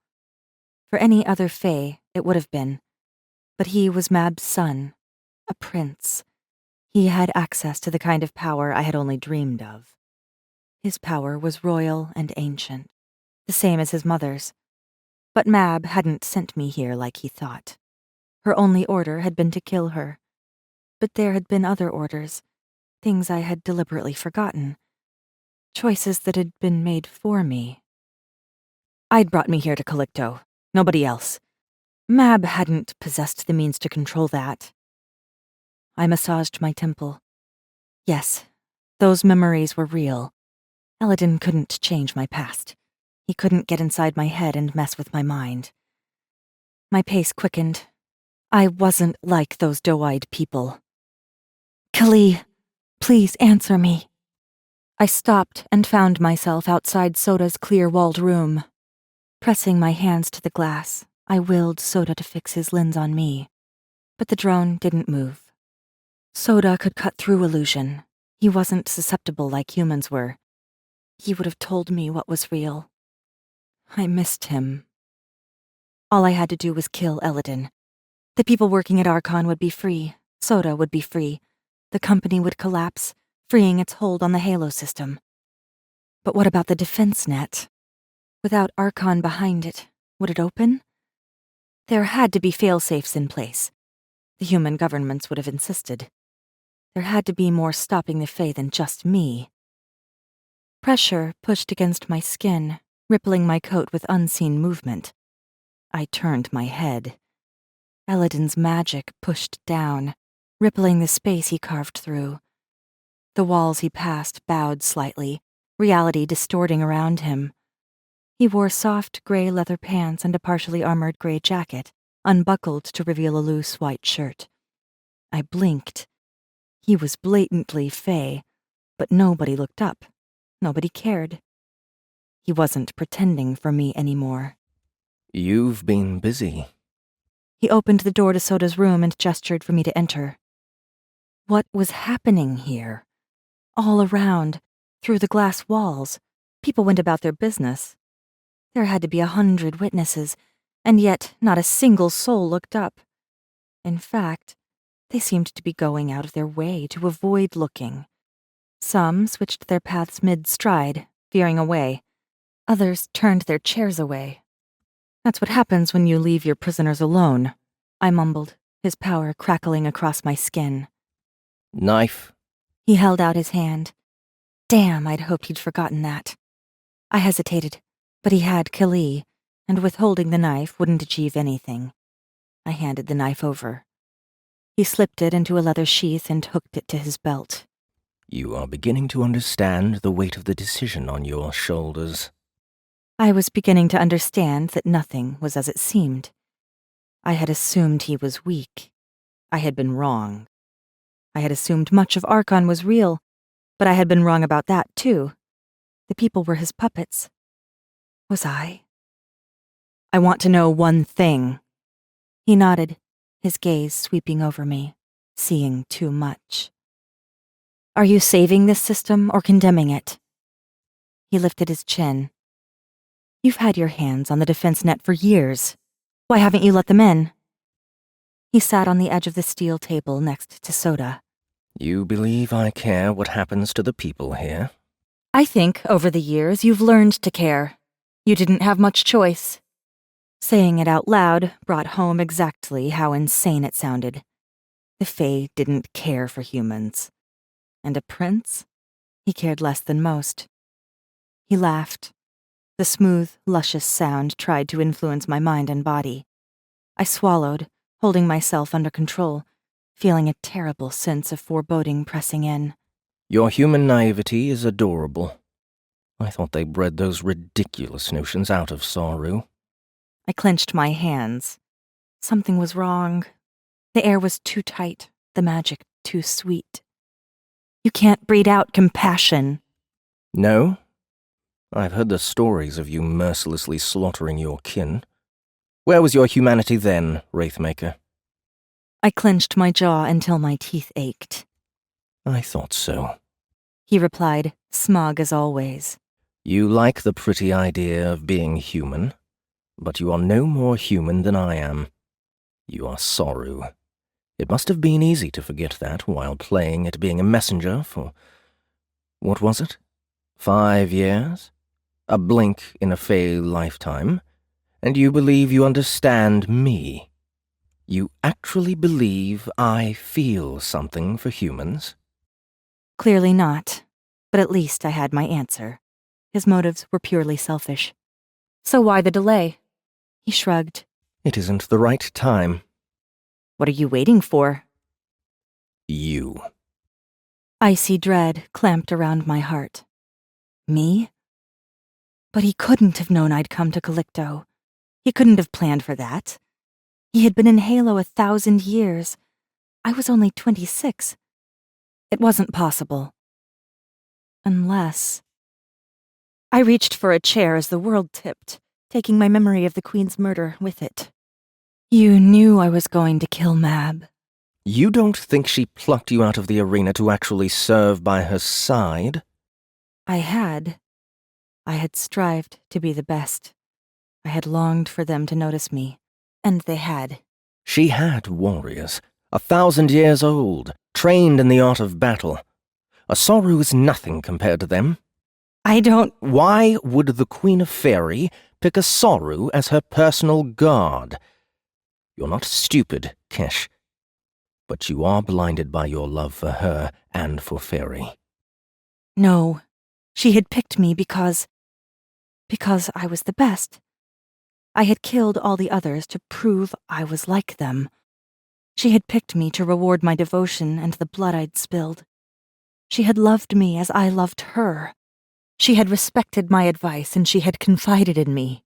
For any other Fae, it would have been. But he was Mab's son, a prince. He had access to the kind of power I had only dreamed of. His power was royal and ancient, the same as his mother's. But Mab hadn't sent me here like he thought. Her only order had been to kill her. But there had been other orders, things I had deliberately forgotten, choices that had been made for me. I'd brought me here to Calicto, nobody else. Mab hadn't possessed the means to control that. I massaged my temple. Yes, those memories were real. Eladin couldn't change my past. He couldn't get inside my head and mess with my mind. My pace quickened. I wasn't like those doe-eyed people. "Kali, please answer me." I stopped and found myself outside Soda's clear-walled room. Pressing my hands to the glass, I willed Soda to fix his lens on me. But the drone didn't move. Soda could cut through illusion. He wasn't susceptible like humans were. He would have told me what was real. I missed him. All I had to do was kill Eladin. The people working at Archon would be free. Soda would be free. The company would collapse, freeing its hold on the Halow system. But what about the defense net? Without Archon behind it, would it open? There had to be fail-safes in place. The human governments would have insisted. There had to be more stopping the Fae than just me. Pressure pushed against my skin, rippling my coat with unseen movement. I turned my head. Eladin's magic pushed down, rippling the space he carved through. The walls he passed bowed slightly, reality distorting around him. He wore soft gray leather pants and a partially armored gray jacket, unbuckled to reveal a loose white shirt. I blinked. He was blatantly Fae, but nobody looked up. Nobody cared. He wasn't pretending for me anymore.
"You've been busy."
He opened the door to Soda's room and gestured for me to enter. What was happening here? All around, through the glass walls, people went about their business. There had to be 100 witnesses, and yet not a single soul looked up. In fact, they seemed to be going out of their way to avoid looking. Some switched their paths mid-stride, veering away. Others turned their chairs away. "That's what happens when you leave your prisoners alone," I mumbled, his power crackling across my skin.
"Knife."
He held out his hand. Damn, I'd hoped he'd forgotten that. I hesitated, but he had Kali, and withholding the knife wouldn't achieve anything. I handed the knife over. He slipped it into a leather sheath and hooked it to his belt.
"You are beginning to understand the weight of the decision on your shoulders."
I was beginning to understand that nothing was as it seemed. I had assumed he was weak. I had been wrong. I had assumed much of Archon was real, but I had been wrong about that, too. The people were his puppets. Was I? "I want to know one thing." He nodded, his gaze sweeping over me, seeing too much. "Are you saving this system or condemning it?" He lifted his chin. "You've had your hands on the defense net for years. Why haven't you let them in?" He sat on the edge of the steel table next to Soda.
"You believe I care what happens to the people here?"
"I think, over the years, you've learned to care. You didn't have much choice." Saying it out loud brought home exactly how insane it sounded. The Fae didn't care for humans. And a prince? He cared less than most. He laughed. The smooth, luscious sound tried to influence my mind and body. I swallowed, holding myself under control, feeling a terrible sense of foreboding pressing in.
"Your human naivety is adorable. I thought they bred those ridiculous notions out of Saru."
I clenched my hands. Something was wrong. The air was too tight, the magic too sweet. You can't breathe out compassion.
No? I've heard the stories of you mercilessly slaughtering your kin. Where was your humanity then, Wraithmaker?
I clenched my jaw until my teeth ached.
I thought so.
He replied, smug as always.
You like the pretty idea of being human, but you are no more human than I am. You are Soru. It must have been easy to forget that while playing at being a messenger for... what was it? 5 years? A blink in a Fae lifetime? And you believe you understand me? You actually believe I feel something for humans?
Clearly not, but at least I had my answer. His motives were purely selfish. So why the delay? He shrugged.
It isn't the right time.
What are you waiting for?
You.
Icy dread clamped around my heart. Me? But he couldn't have known I'd come to Calicto. He couldn't have planned for that. He had been in Halow 1,000 years. I was only 26. It wasn't possible. Unless... I reached for a chair as the world tipped, taking my memory of the Queen's murder with it. You knew I was going to kill Mab.
You don't think she plucked you out of the arena to actually serve by her side?
I had. I had strived to be the best. I had longed for them to notice me, and they had.
She had warriors, 1,000 years old, trained in the art of battle. A Soru is nothing compared to them.
I don't...
Why would the Queen of Fairy pick a Soru as her personal guard? You're not stupid, Kesh. But you are blinded by your love for her and for Fairy.
No. She had picked me because I was the best. I had killed all the others to prove I was like them. She had picked me to reward my devotion and the blood I'd spilled. She had loved me as I loved her. She had respected my advice and she had confided in me.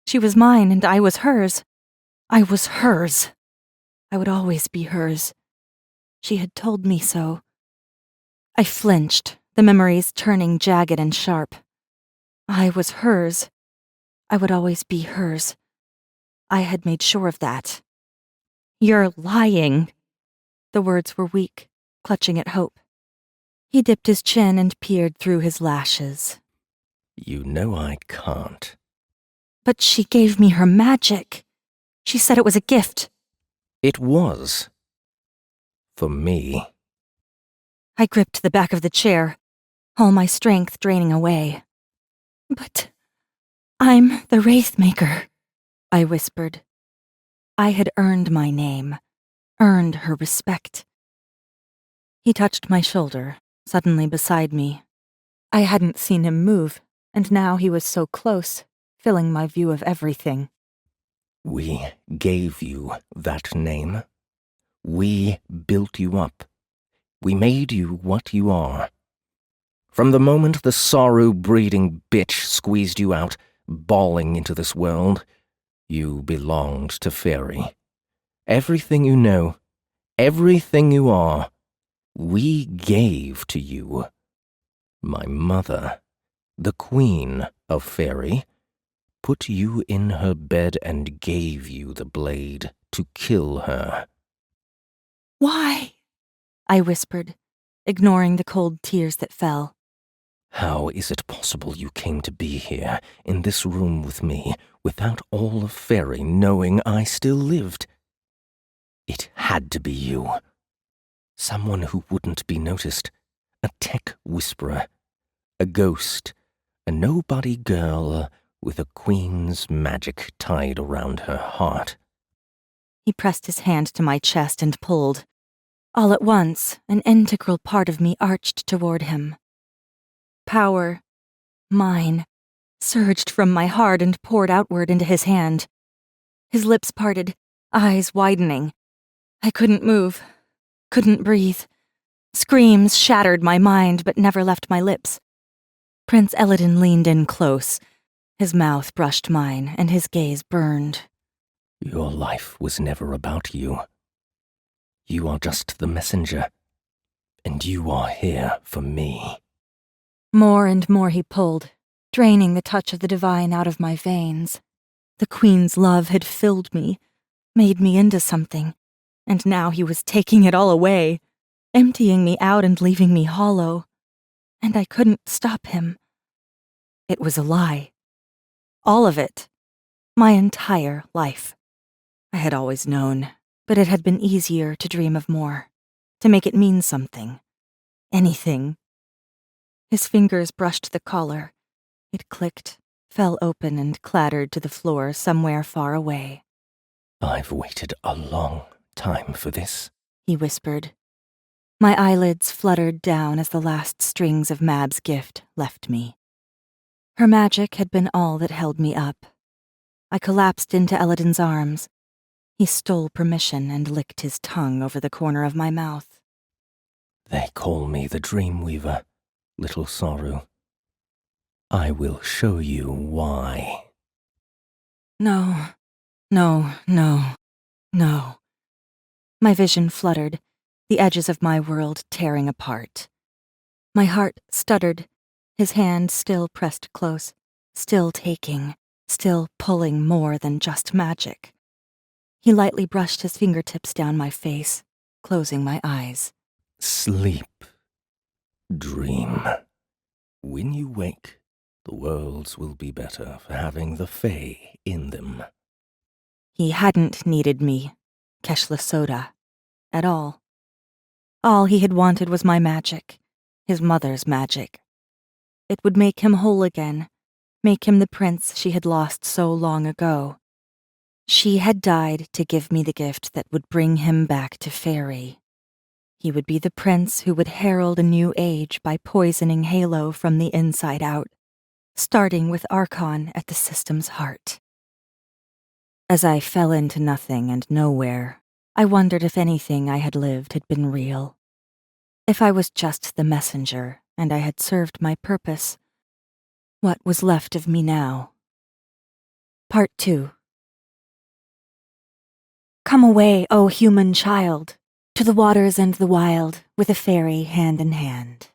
She was mine and I was hers. I was hers. I would always be hers. She had told me so. I flinched, the memories turning jagged and sharp. I was hers. I would always be hers. I had made sure of that. You're lying. The words were weak, clutching at hope. He dipped his chin and peered through his lashes.
You know I can't.
But she gave me her magic. She said it was a gift.
It was. For me.
I gripped the back of the chair, all my strength draining away. But I'm the Wraithmaker, I whispered. I had earned my name, earned her respect. He touched my shoulder, suddenly beside me. I hadn't seen him move, and now he was so close, filling my view of everything.
We gave you that name. We built you up. We made you what you are. From the moment the sorrow-breeding bitch squeezed you out, bawling into this world, you belonged to Fairy. Everything you know, everything you are, we gave to you. My mother, the Queen of Fairy, put you in her bed and gave you the blade to kill her.
Why? I whispered, ignoring the cold tears that fell.
How is it possible you came to be here, in this room with me, without all of Fairy knowing I still lived? It had to be you. Someone who wouldn't be noticed. A tech whisperer. A ghost. A nobody girl with a queen's magic tied around her heart.
He pressed his hand to my chest and pulled. All at once, an integral part of me arched toward him. Power, mine, surged from my heart and poured outward into his hand. His lips parted, eyes widening. I couldn't move, couldn't breathe. Screams shattered my mind but never left my lips. Prince Eladin leaned in close. His mouth brushed mine, and his gaze burned.
Your life was never about you. You are just the messenger, and you are here for me."
More and more he pulled, draining the touch of the divine out of my veins. The Queen's love had filled me, made me into something, and now he was taking it all away, emptying me out and leaving me hollow. And I couldn't stop him. It was a lie. All of it. My entire life. I had always known, but it had been easier to dream of more, to make it mean something. Anything. His fingers brushed the collar. It clicked, fell open and clattered to the floor somewhere far away.
"I've waited a long time for this,"
he whispered. My eyelids fluttered down as the last strings of Mab's gift left me. Her magic had been all that held me up. I collapsed into Elodin's arms. He stole permission and licked his tongue over the corner of my mouth.
"They call me the Dreamweaver, little Sorrow. I will show you why."
No, no, no, no. My vision fluttered, the edges of my world tearing apart. My heart stuttered, his hand still pressed close, still taking, still pulling more than just magic. He lightly brushed his fingertips down my face, closing my eyes.
"Sleep. Dream. When you wake, the worlds will be better for having the Fae in them."
He hadn't needed me, Kesh Lasota, at all. All he had wanted was my magic, his mother's magic. It would make him whole again, make him the prince she had lost so long ago. She had died to give me the gift that would bring him back to Fairy. He would be the prince who would herald a new age by poisoning Halow from the inside out, starting with Archon at the system's heart. As I fell into nothing and nowhere, I wondered if anything I had lived had been real. If I was just the messenger and I had served my purpose, what was left of me now? Part 2. Come away, O human child, to the waters and the wild, with a fairy hand in hand.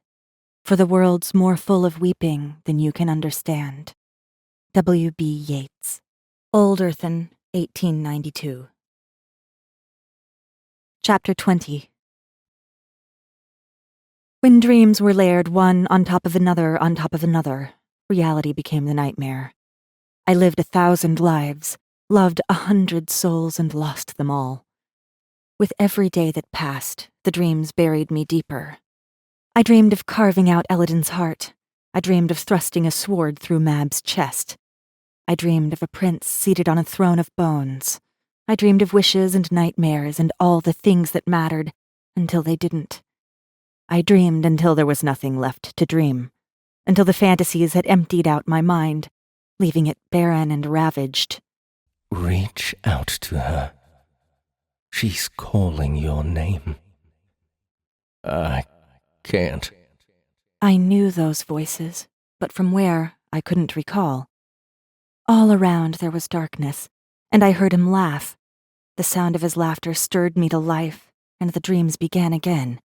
For the world's more full of weeping than you can understand. W.B. Yeats. Old Earthen, 1892. Chapter 20. When dreams were layered one on top of another on top of another, reality became the nightmare. I lived 1,000 lives, loved 100 souls, and lost them all. With every day that passed, the dreams buried me deeper. I dreamed of carving out Elodin's heart. I dreamed of thrusting a sword through Mab's chest. I dreamed of a prince seated on a throne of bones. I dreamed of wishes and nightmares and all the things that mattered, until they didn't. I dreamed until there was nothing left to dream, until the fantasies had emptied out my mind, leaving it barren and ravaged.
"Reach out to her. She's calling your name." "I can't."
I knew those voices, but from where, I couldn't recall. All around there was darkness, and I heard him laugh. The sound of his laughter stirred me to life, and the dreams began again.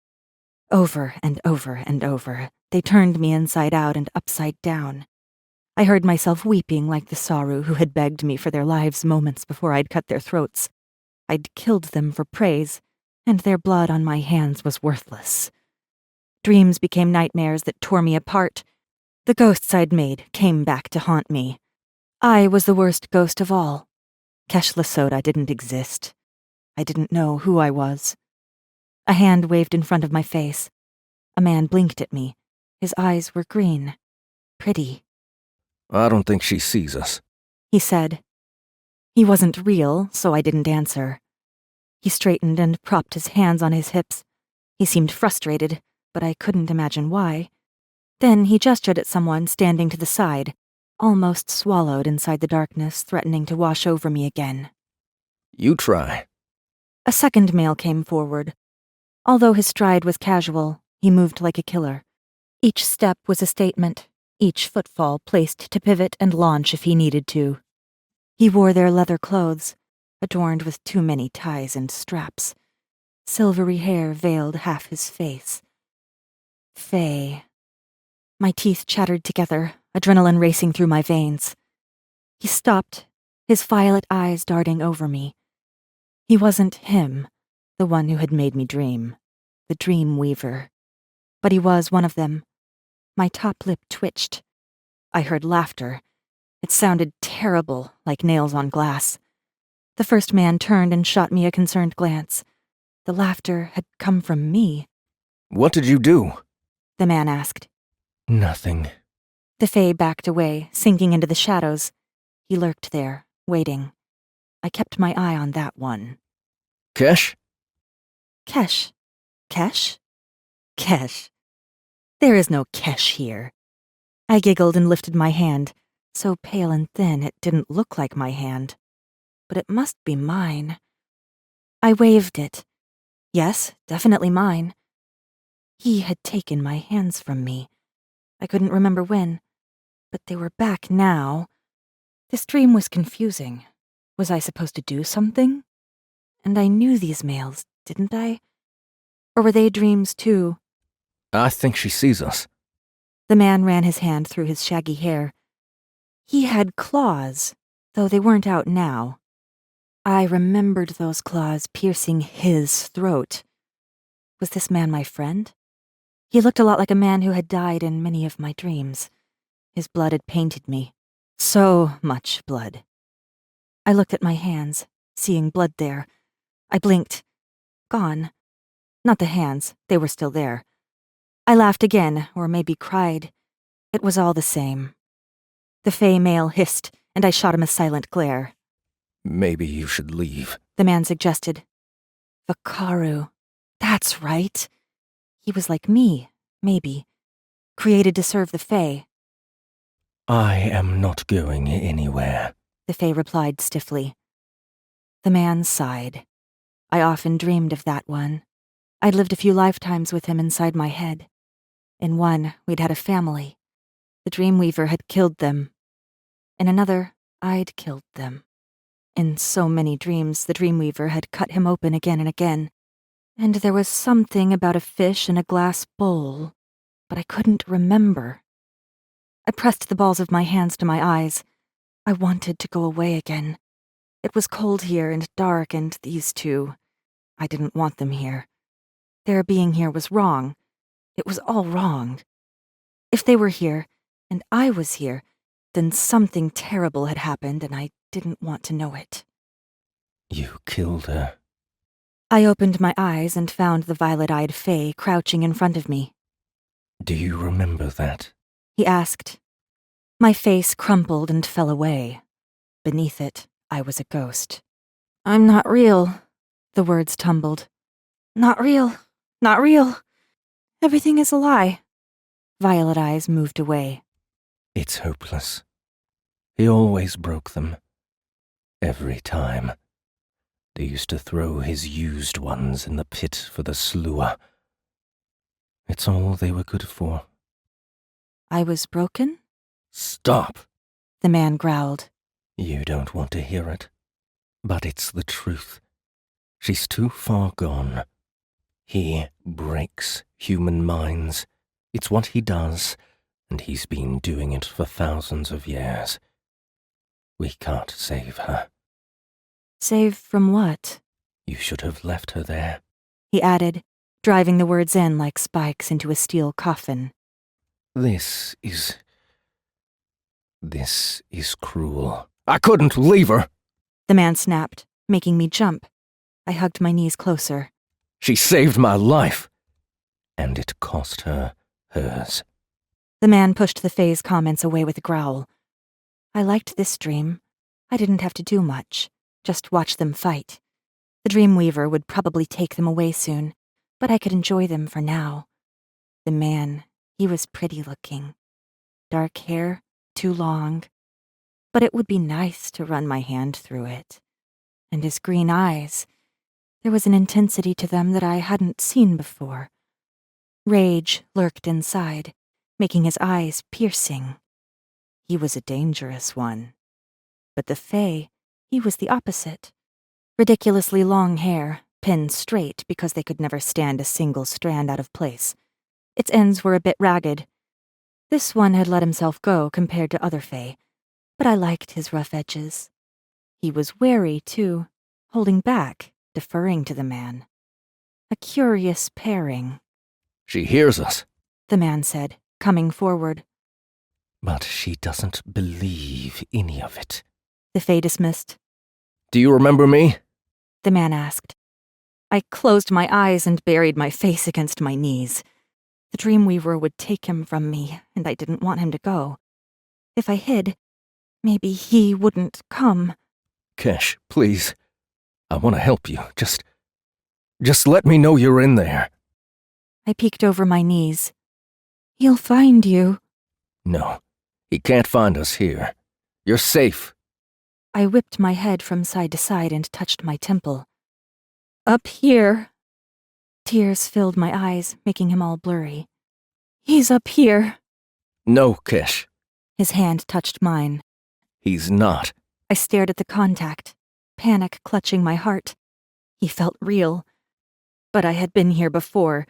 Over and over and over, they turned me inside out and upside down. I heard myself weeping like the Saru who had begged me for their lives moments before I'd cut their throats. I'd killed them for praise, and their blood on my hands was worthless. Dreams became nightmares that tore me apart. The ghosts I'd made came back to haunt me. I was the worst ghost of all. Kesh Lasota didn't exist. I didn't know who I was. A hand waved in front of my face. A man blinked at me. His eyes were green. Pretty.
"I don't think she sees us,"
he said. He wasn't real, so I didn't answer. He straightened and propped his hands on his hips. He seemed frustrated, but I couldn't imagine why. Then he gestured at someone standing to the side, almost swallowed inside the darkness, threatening to wash over me again.
"You try."
A second male came forward. Although his stride was casual, he moved like a killer. Each step was a statement, each footfall placed to pivot and launch if he needed to. He wore their leather clothes, adorned with too many ties and straps. Silvery hair veiled half his face. Faye. My teeth chattered together, adrenaline racing through my veins. He stopped, his violet eyes darting over me. He wasn't him, the one who had made me dream, the dream weaver. But he was one of them. My top lip twitched. I heard laughter. It sounded terrible, like nails on glass. The first man turned and shot me a concerned glance. The laughter had come from me.
What did you do?
The man asked.
Nothing.
The Fae backed away, sinking into the shadows. He lurked there, waiting. I kept my eye on that one.
Kesh?
Kesh. Kesh? Kesh. There is no Kesh here. I giggled and lifted my hand, so pale and thin it didn't look like my hand. But it must be mine. I waved it. Yes, definitely mine. He had taken my hands from me. I couldn't remember when, but they were back now. This dream was confusing. Was I supposed to do something? And I knew these males, didn't I? Or were they dreams too?
I think she sees us.
The man ran his hand through his shaggy hair. He had claws, though they weren't out now. I remembered those claws piercing his throat. Was this man my friend? He looked a lot like a man who had died in many of my dreams. His blood had painted me. So much blood. I looked at my hands, seeing blood there. I blinked. Gone. Not the hands, they were still there. I laughed again, or maybe cried. It was all the same. The Fae male hissed, and I shot him a silent glare.
Maybe you should leave.
The man suggested. Vakaru. That's right. He was like me, maybe. Created to serve the Fae.
I am not going anywhere.
The Fae replied stiffly. The man sighed. I often dreamed of that one. I'd lived a few lifetimes with him inside my head. In one, we'd had a family. The Dreamweaver had killed them. In another, I'd killed them. In so many dreams, the Dreamweaver had cut him open again and again. And there was something about a fish in a glass bowl, but I couldn't remember. I pressed the balls of my hands to my eyes. I wanted to go away again. It was cold here and dark, and these two. I didn't want them here. Their being here was wrong. It was all wrong. If they were here, and I was here, then something terrible had happened, and I didn't want to know it.
You killed her.
I opened my eyes and found the violet-eyed Fae crouching in front of me.
Do you remember that?
He asked. My face crumpled and fell away. Beneath it, I was a ghost. I'm not real, the words tumbled. Not real. Not real. Everything is a lie. Violet eyes moved away.
It's hopeless. He always broke them. Every time. They used to throw his used ones in the pit for the slewer. It's all they were good for.
I was broken?
Stop!
The man growled.
You don't want to hear it, but it's the truth. She's too far gone. He breaks human minds. It's what he does, and he's been doing it for thousands of years. We can't save her.
Save from what?
You should have left her there.
He added, driving the words in like spikes into a steel coffin.
This is cruel. I couldn't leave her!
The man snapped, making me jump. I hugged my knees closer.
She saved my life, and it cost her hers.
The man pushed the Fae's comments away with a growl. I liked this dream. I didn't have to do much, just watch them fight. The Dreamweaver would probably take them away soon, but I could enjoy them for now. The man, he was pretty looking. Dark hair, too long. But it would be nice to run my hand through it. And his green eyes, there was an intensity to them that I hadn't seen before. Rage lurked inside, making his eyes piercing. He was a dangerous one. But the Fae, he was the opposite. Ridiculously long hair, pinned straight because they could never stand a single strand out of place. Its ends were a bit ragged. This one had let himself go compared to other fae, but I liked his rough edges. He was wary, too, holding back, deferring to the man. A curious pairing.
She hears us,
the man said, coming forward.
but she doesn't believe any of it.
The fae dismissed.
Do you remember me?
The man asked. I closed my eyes and buried my face against my knees. The Dreamweaver would take him from me, and I didn't want him to go. If I hid, maybe he wouldn't come.
Kesh, please. I want to help you. Just let me know you're in there.
I peeked over my knees. He'll find you.
No, he can't find us here. You're safe.
I whipped my head from side to side and touched my temple. Up here. Tears filled my eyes, making him all blurry. He's up here.
No, Kesh.
His hand touched mine.
He's not.
I stared at the contact, panic clutching my heart. He felt real. But I had been here before,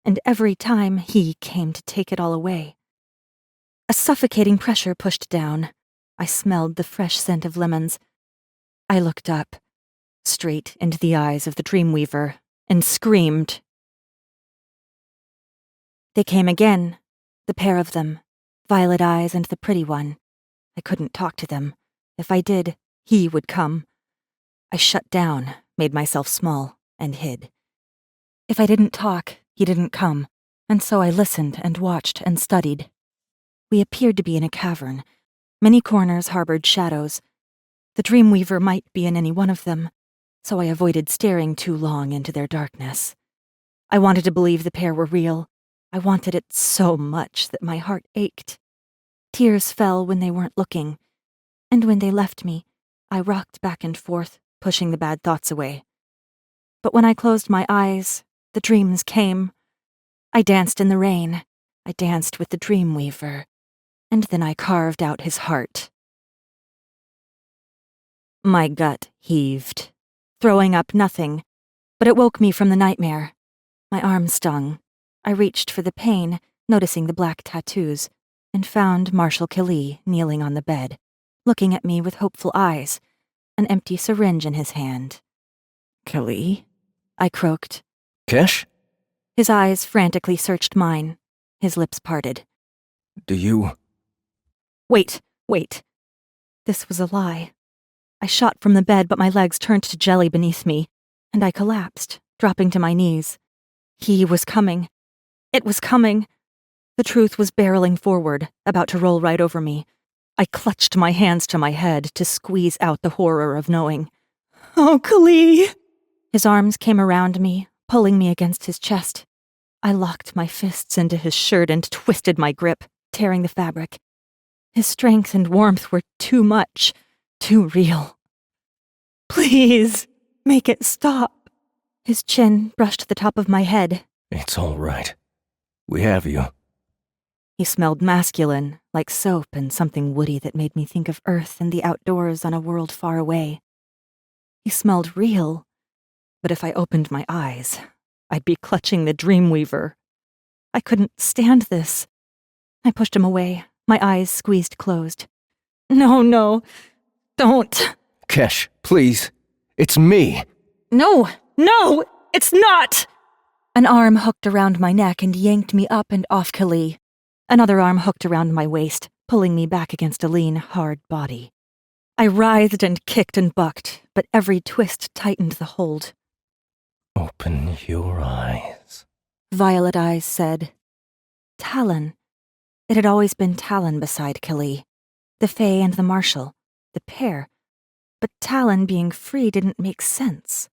and every time he came to take it all away. A suffocating pressure pushed down. I smelled the fresh scent of lemons. I looked up, straight into the eyes of the Dreamweaver, and screamed. They came again, the pair of them, Violet Eyes and the pretty one. I couldn't talk to them. If I did, he would come. I shut down, made myself small, and hid. If I didn't talk, he didn't come, and so I listened and watched and studied. We appeared to be in a cavern. Many corners harbored shadows. The Dreamweaver might be in any one of them, so I avoided staring too long into their darkness. I wanted to believe the pair were real. I wanted it so much that my heart ached. Tears fell when they weren't looking, and when they left me, I rocked back and forth, pushing the bad thoughts away. But when I closed my eyes, the dreams came. I danced in the rain. I danced with the Dreamweaver, and then I carved out his heart. My gut heaved, throwing up nothing, but it woke me from the nightmare. My arm stung. I reached for the pain, noticing the black tattoos, and found Marshal Kesh kneeling on the bed, looking at me with hopeful eyes, an empty syringe in his hand. Kesh? I croaked.
Kesh?
His eyes frantically searched mine. His lips parted.
Do you...
Wait. This was a lie. I shot from the bed, but my legs turned to jelly beneath me, and I collapsed, dropping to my knees. He was coming. It was coming. The truth was barreling forward, about to roll right over me. I clutched my hands to my head to squeeze out the horror of knowing. Oh, Kesh! His arms came around me, pulling me against his chest. I locked my fists into his shirt and twisted my grip, tearing the fabric. His strength and warmth were too much, too real. Please, make it stop. His chin brushed the top of my head.
It's all right. We have you.
He smelled masculine, like soap and something woody that made me think of Earth and the outdoors on a world far away. He smelled real, but if I opened my eyes, I'd be clutching the Dreamweaver. I couldn't stand this. I pushed him away, my eyes squeezed closed. No, don't.
Kesh, please. It's me.
No, it's not! An arm hooked around my neck and yanked me up and off Kesh. Another arm hooked around my waist, pulling me back against a lean, hard body. I writhed and kicked and bucked, but every twist tightened the hold.
Open your eyes,
Violet Eyes said. Talon. It had always been Talon beside Kesh. The Fae and the Marshal. The pair. But Talon being free didn't make sense.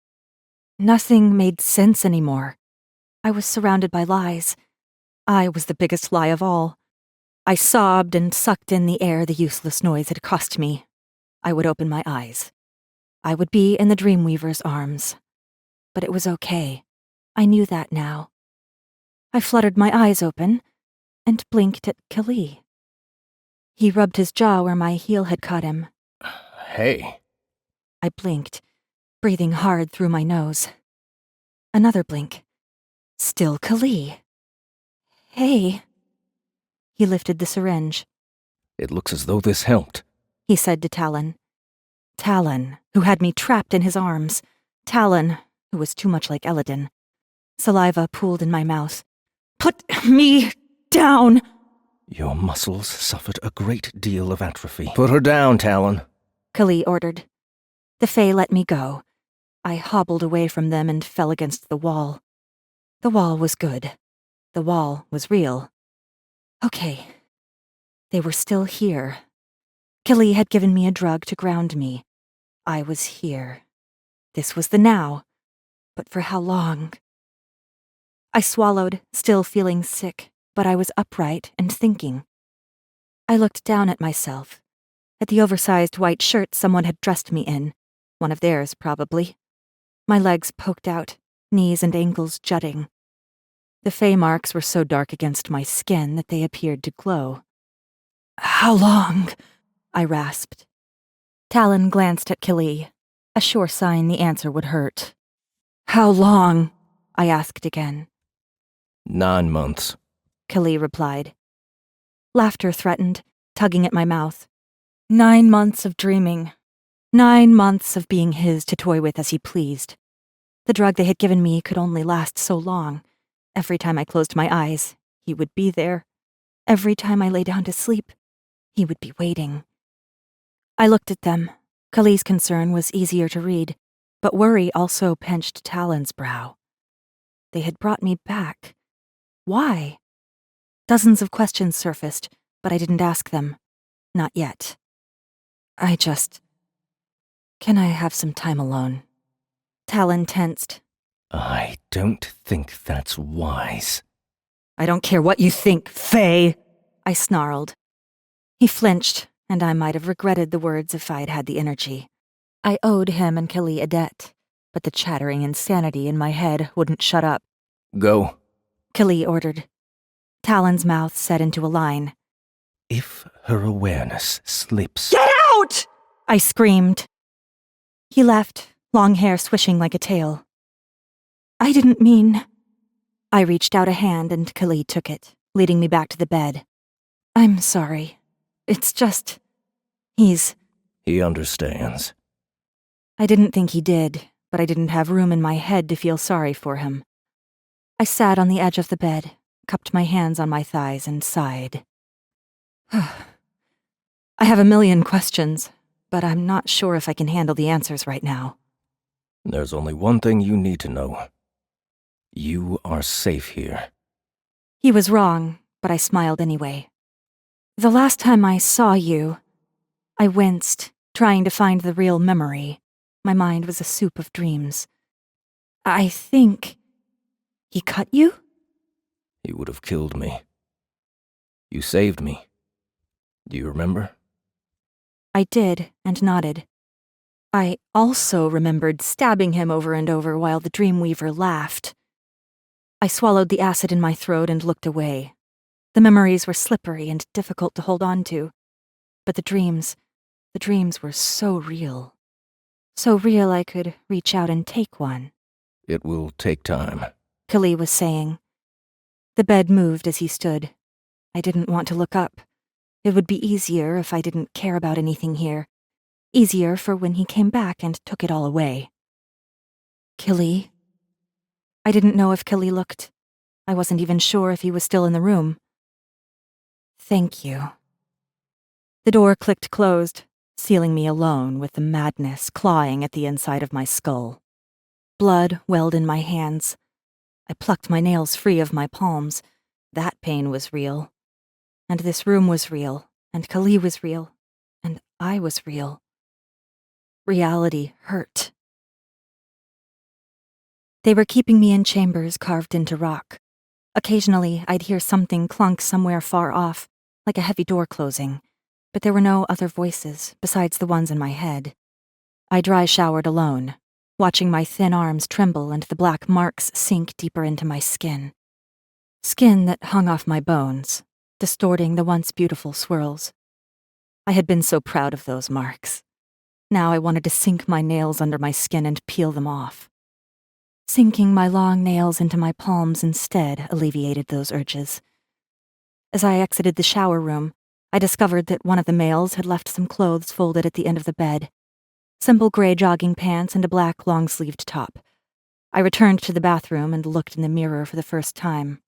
Nothing made sense anymore. I was surrounded by lies. I was the biggest lie of all. I sobbed and sucked in the air the useless noise had cost me. I would open my eyes. I would be in the Dreamweaver's arms. But it was okay. I knew that now. I fluttered my eyes open and blinked at Kesh. He rubbed his jaw where my heel had caught him.
Hey.
I blinked. breathing hard through my nose. Another blink. Still Kali. Hey. He lifted the syringe.
It looks as though this helped,
he said to Talon. Talon, who had me trapped in his arms. Talon, who was too much like Eladin. Saliva pooled in my mouth. Put me down!
Your muscles suffered a great deal of atrophy. Put her down, Talon,
Kali ordered. The Fae let me go. I hobbled away from them and fell against the wall. The wall was good. The wall was real. Okay. They were still here. Kali had given me a drug to ground me. I was here. This was the now. But for how long? I swallowed, still feeling sick, but I was upright and thinking. I looked down at myself, at the oversized white shirt someone had dressed me in, one of theirs probably. My legs poked out, knees and ankles jutting. The Fae marks were so dark against my skin that they appeared to glow. How long? I rasped. Talon glanced at Kali, a sure sign the answer would hurt. How long? I asked again.
9 months,
Kali replied. Laughter threatened, tugging at my mouth. 9 months of dreaming. 9 months of being his to toy with as he pleased. The drug they had given me could only last so long. Every time I closed my eyes, he would be there. Every time I lay down to sleep, he would be waiting. I looked at them. Kali's concern was easier to read, but worry also pinched Talon's brow. They had brought me back. Why? Dozens of questions surfaced, but I didn't ask them. Not yet. Can I have some time alone? Talon tensed.
I don't think that's wise.
I don't care what you think, Faye, I snarled. He flinched, and I might have regretted the words if I'd had the energy. I owed him and Kali a debt, but the chattering insanity in my head wouldn't shut up.
Go.
Kali ordered. Talon's mouth set into a line.
If her awareness slips...
Get out! I screamed. He left, long hair swishing like a tail. I didn't mean... I reached out a hand and Kali took it, leading me back to the bed. I'm sorry. It's just...
He understands.
I didn't think he did, but I didn't have room in my head to feel sorry for him. I sat on the edge of the bed, cupped my hands on my thighs, and sighed. I have a million questions, but I'm not sure if I can handle the answers right now.
There's only one thing you need to know. You are safe here.
He was wrong, but I smiled anyway. The last time I saw you, I winced, trying to find the real memory. My mind was a soup of dreams. I think... He cut you?
He would have killed me. You saved me. Do you remember?
I did, and nodded. I also remembered stabbing him over and over while the Dreamweaver laughed. I swallowed the acid in my throat and looked away. The memories were slippery and difficult to hold on to. But the dreams were so real. So real I could reach out and take one.
It will take time,
Kali was saying. The bed moved as he stood. I didn't want to look up. It would be easier if I didn't care about anything here. Easier for when he came back and took it all away. Kali? I didn't know if Kali looked. I wasn't even sure if he was still in the room. Thank you. The door clicked closed, sealing me alone with the madness clawing at the inside of my skull. Blood welled in my hands. I plucked my nails free of my palms. That pain was real. And this room was real, and Kali was real, and I was real. Reality hurt. They were keeping me in chambers carved into rock. Occasionally, I'd hear something clunk somewhere far off, like a heavy door closing, but there were no other voices besides the ones in my head. I dry showered alone, watching my thin arms tremble and the black marks sink deeper into my skin. Skin that hung off my bones, distorting the once beautiful swirls. I had been so proud of those marks. Now I wanted to sink my nails under my skin and peel them off. Sinking my long nails into my palms instead alleviated those urges. As I exited the shower room, I discovered that one of the males had left some clothes folded at the end of the bed. Simple gray jogging pants and a black long-sleeved top. I returned to the bathroom and looked in the mirror for the first time.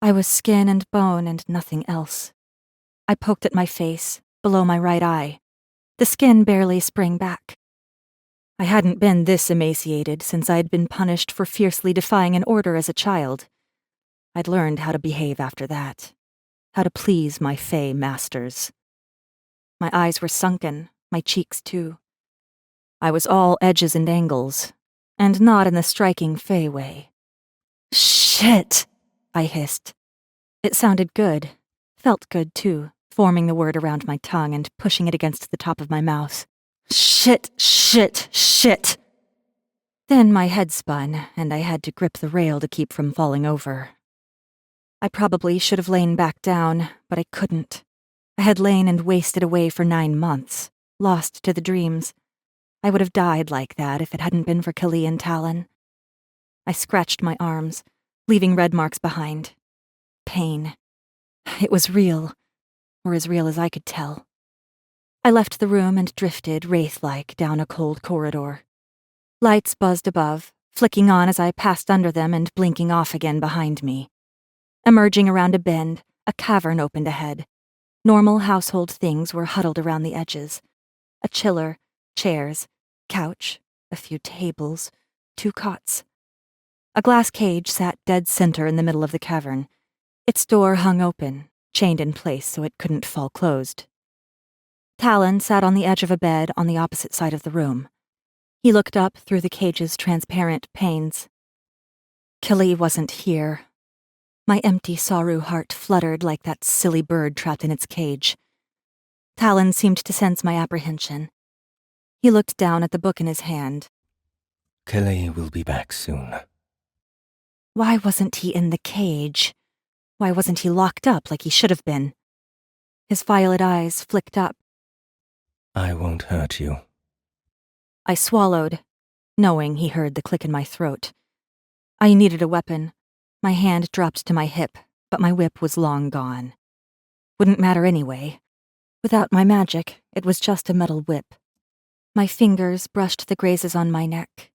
I was skin and bone and nothing else. I poked at my face, below my right eye. The skin barely sprang back. I hadn't been this emaciated since I'd been punished for fiercely defying an order as a child. I'd learned how to behave after that, how to please my fae masters. My eyes were sunken, my cheeks too. I was all edges and angles, and not in the striking fae way. "Shit!" I hissed. It sounded good, felt good too, forming the word around my tongue and pushing it against the top of my mouth. "Shit, shit, shit!" Then my head spun, and I had to grip the rail to keep from falling over. I probably should have lain back down, but I couldn't. I had lain and wasted away for 9 months, lost to the dreams. I would have died like that if it hadn't been for Kelly and Talon. I scratched my arms, leaving red marks behind. Pain. It was real, or as real as I could tell. I left the room and drifted, wraith-like, down a cold corridor. Lights buzzed above, flicking on as I passed under them and blinking off again behind me. Emerging around a bend, a cavern opened ahead. Normal household things were huddled around the edges. A chiller, chairs, couch, a few tables, 2 cots. A glass cage sat dead center in the middle of the cavern. Its door hung open, chained in place so it couldn't fall closed. Talon sat on the edge of a bed on the opposite side of the room. He looked up through the cage's transparent panes. Kelly wasn't here. My empty Saru heart fluttered like that silly bird trapped in its cage. Talon seemed to sense my apprehension. He looked down at the book in his hand.
Kelly will be back soon.
Why wasn't he in the cage? Why wasn't he locked up like he should have been? His violet eyes flicked up.
I won't hurt you.
I swallowed, knowing he heard the click in my throat. I needed a weapon. My hand dropped to my hip, but my whip was long gone. Wouldn't matter anyway. Without my magic, it was just a metal whip. My fingers brushed the grazes on my neck.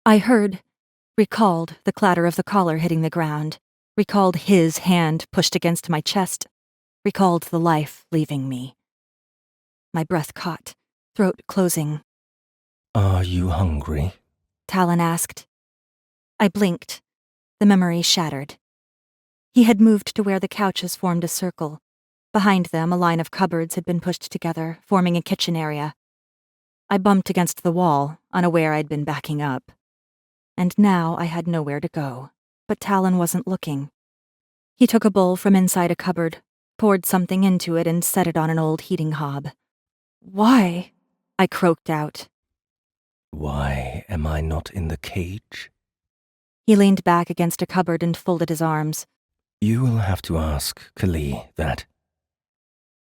I recalled the clatter of the collar hitting the ground, recalled his hand pushed against my chest, recalled the life leaving me. My breath caught, throat closing.
Are you hungry?
Talon asked. I blinked. The memory shattered. He had moved to where the couches formed a circle. Behind them, a line of cupboards had been pushed together, forming a kitchen area. I bumped against the wall, unaware I'd been backing up. And now I had nowhere to go, but Talon wasn't looking. He took a bowl from inside a cupboard, poured something into it and set it on an old heating hob. "Why?" I croaked out.
Why am I not in the cage?
He leaned back against a cupboard and folded his arms.
You will have to ask Kali that.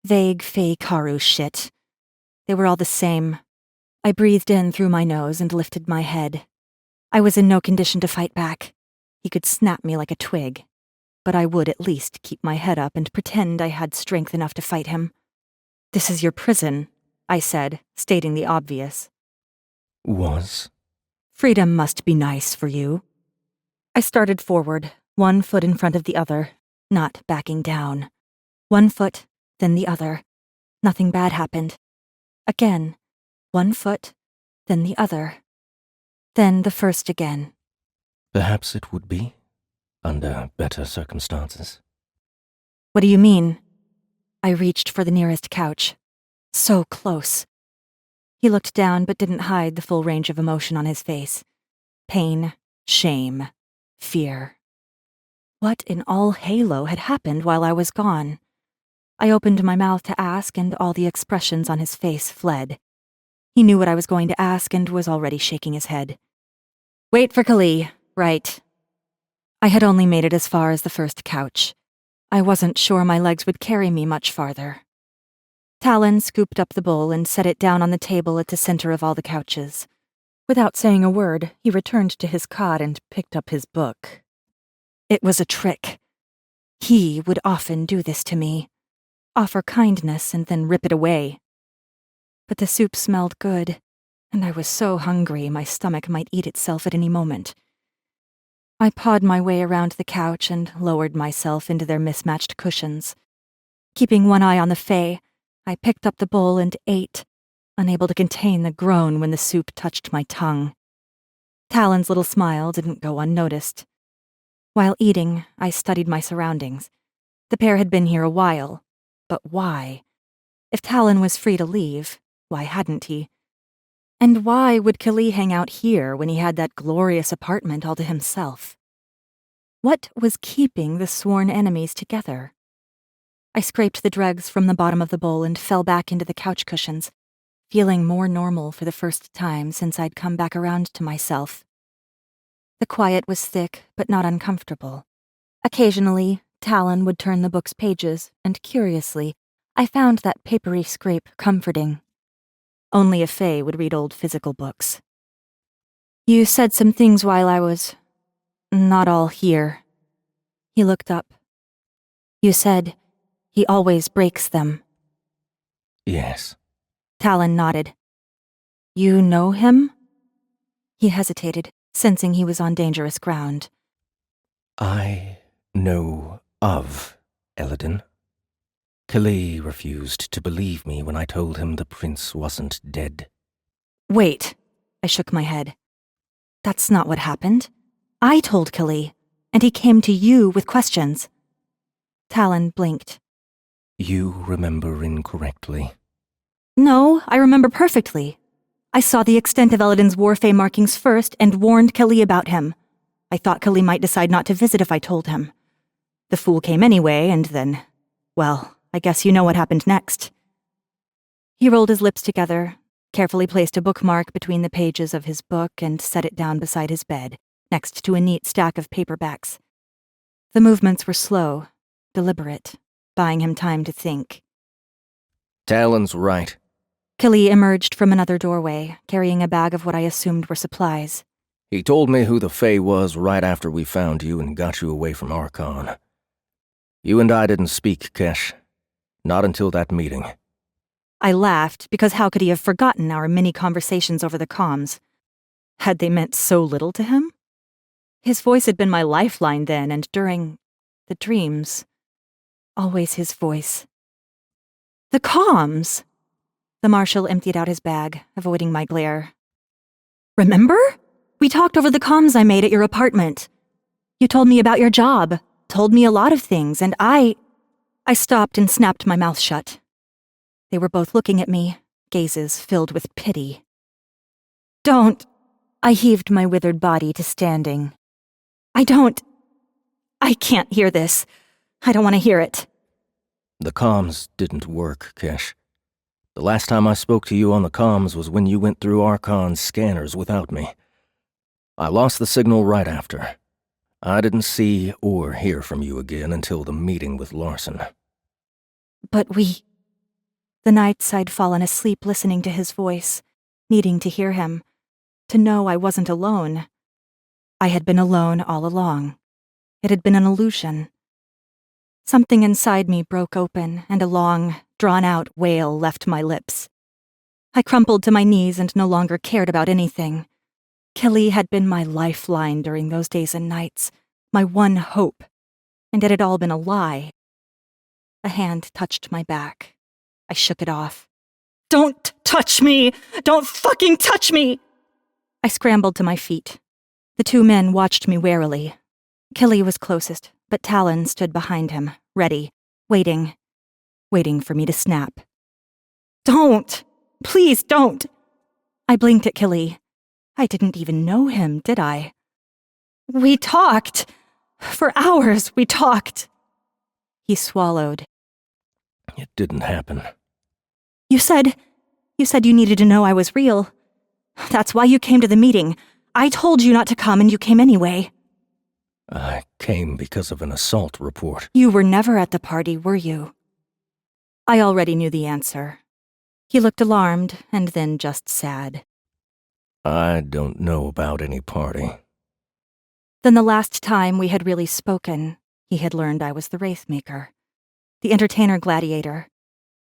Vague Fae Karu shit. They were all the same. I breathed in through my nose and lifted my head. I was in no condition to fight back. He could snap me like a twig. But I would at least keep my head up and pretend I had strength enough to fight him. "This is your prison," I said, stating the obvious.
Was?
"Freedom must be nice for you." I started forward, 1 foot in front of the other, not backing down. 1 foot, then the other. Nothing bad happened. Again, 1 foot, then the other. Then the first again.
Perhaps it would be, under better circumstances.
"What do you mean?" I reached for the nearest couch. So close. He looked down but didn't hide the full range of emotion on his face. Pain, shame, fear. What in all Halow had happened while I was gone? I opened my mouth to ask and all the expressions on his face fled. He knew what I was going to ask and was already shaking his head. "Wait for Kali, right." I had only made it as far as the first couch. I wasn't sure my legs would carry me much farther. Talon scooped up the bowl and set it down on the table at the center of all the couches. Without saying a word, he returned to his cot and picked up his book. It was a trick. He would often do this to me, offer kindness and then rip it away. But the soup smelled good, and I was so hungry my stomach might eat itself at any moment. I pawed my way around the couch and lowered myself into their mismatched cushions. Keeping one eye on the Fae, I picked up the bowl and ate, unable to contain the groan when the soup touched my tongue. Talon's little smile didn't go unnoticed. While eating, I studied my surroundings. The pair had been here a while, but why? If Talon was free to leave, why hadn't he? And why would Kali hang out here when he had that glorious apartment all to himself? What was keeping the sworn enemies together? I scraped the dregs from the bottom of the bowl and fell back into the couch cushions, feeling more normal for the first time since I'd come back around to myself. The quiet was thick, but not uncomfortable. Occasionally, Talon would turn the book's pages, and curiously, I found that papery scrape comforting. Only a Fae would read old physical books. You said some things while I was not all here. He looked up. You said he always breaks them.
Yes.
Talon nodded. You know him? He hesitated, sensing he was on dangerous ground.
I know of Eladin. Kali refused to believe me when I told him the prince wasn't dead.
Wait, I shook my head. That's not what happened. I told Kali, and he came to you with questions. Talon blinked.
You remember incorrectly.
No, I remember perfectly. I saw the extent of Eladin's warfae markings first and warned Kali about him. I thought Kali might decide not to visit if I told him. The fool came anyway, and then, well, I guess you know what happened next. He rolled his lips together, carefully placed a bookmark between the pages of his book and set it down beside his bed, next to a neat stack of paperbacks. The movements were slow, deliberate, buying him time to think.
Talon's right.
Kali emerged from another doorway, carrying a bag of what I assumed were supplies.
He told me who the Fae was right after we found you and got you away from Archon. You and I didn't speak, Kesh. Not until that meeting.
I laughed, because how could he have forgotten our mini-conversations over the comms? Had they meant so little to him? His voice had been my lifeline then, and during the dreams. Always his voice. The comms! The marshal emptied out his bag, avoiding my glare. Remember? We talked over the comms I made at your apartment. You told me about your job, told me a lot of things, and I stopped and snapped my mouth shut. They were both looking at me, gazes filled with pity. Don't. I heaved my withered body to standing. I can't hear this. I don't want to hear it.
The comms didn't work, Kesh. The last time I spoke to you on the comms was when you went through Archon's scanners without me. I lost the signal right after. I didn't see or hear from you again until the meeting with Larson.
But the nights I'd fallen asleep listening to his voice, needing to hear him, to know I wasn't alone. I had been alone all along. It had been an illusion. Something inside me broke open, and a long, drawn-out wail left my lips. I crumpled to my knees and no longer cared about anything. Kali had been my lifeline during those days and nights, my one hope, and it had all been a lie. A hand touched my back. I shook it off. Don't touch me! Don't fucking touch me! I scrambled to my feet. The two men watched me warily. Kali was closest, but Talon stood behind him, ready, waiting for me to snap. Don't! Please don't! I blinked at Kali. I didn't even know him, did I? We talked. For hours, we talked. He swallowed.
It didn't happen.
You said you needed to know I was real. That's why you came to the meeting. I told you not to come and you came anyway.
I came because of an assault report.
You were never at the party, were you? I already knew the answer. He looked alarmed and then just sad.
I don't know about any party.
Then the last time we had really spoken, he had learned I was the Wraithmaker, the entertainer gladiator,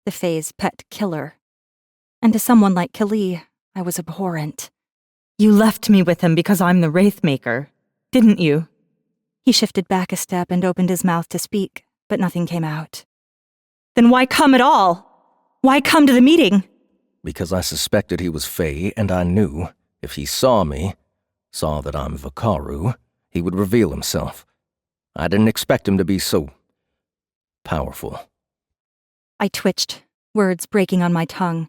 the Fae's pet killer. And to someone like Kali, I was abhorrent. You left me with him because I'm the Wraithmaker, didn't you? He shifted back a step and opened his mouth to speak, but nothing came out. Then why come at all? Why come to the meeting?
Because I suspected he was Fae, and I knew, if he saw me, saw that I'm Vikaru, he would reveal himself. I didn't expect him to be so powerful.
I twitched, words breaking on my tongue.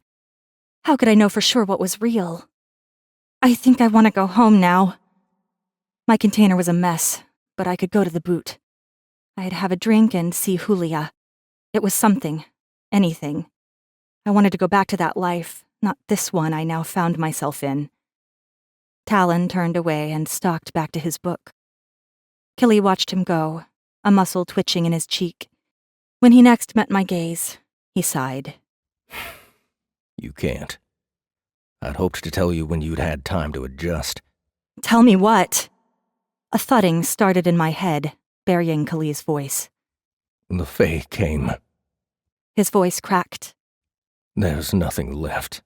How could I know for sure what was real? I think I want to go home now. My container was a mess, but I could go to the boot. I'd have a drink and see Julia. It was something, anything. I wanted to go back to that life, not this one I now found myself in. Talon turned away and stalked back to his book. Killy watched him go, a muscle twitching in his cheek. When he next met my gaze, he sighed.
You can't. I'd hoped to tell you when you'd had time to adjust.
Tell me what? A thudding started in my head, burying Kali's voice.
The Fae came.
His voice cracked.
There's nothing left.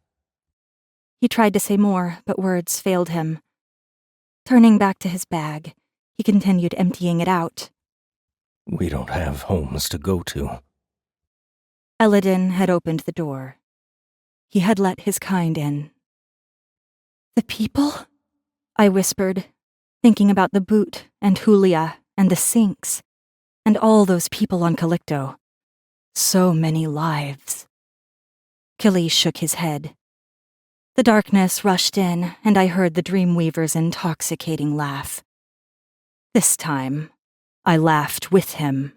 He tried to say more, but words failed him. Turning back to his bag, he continued emptying it out.
We don't have homes to go to.
Eladin had opened the door. He had let his kind in. The people? I whispered, thinking about the boot and Julia and the sinks, and all those people on Calicto. So many lives. Killy shook his head. The darkness rushed in, and I heard the Dreamweaver's intoxicating laugh. This time, I laughed with him.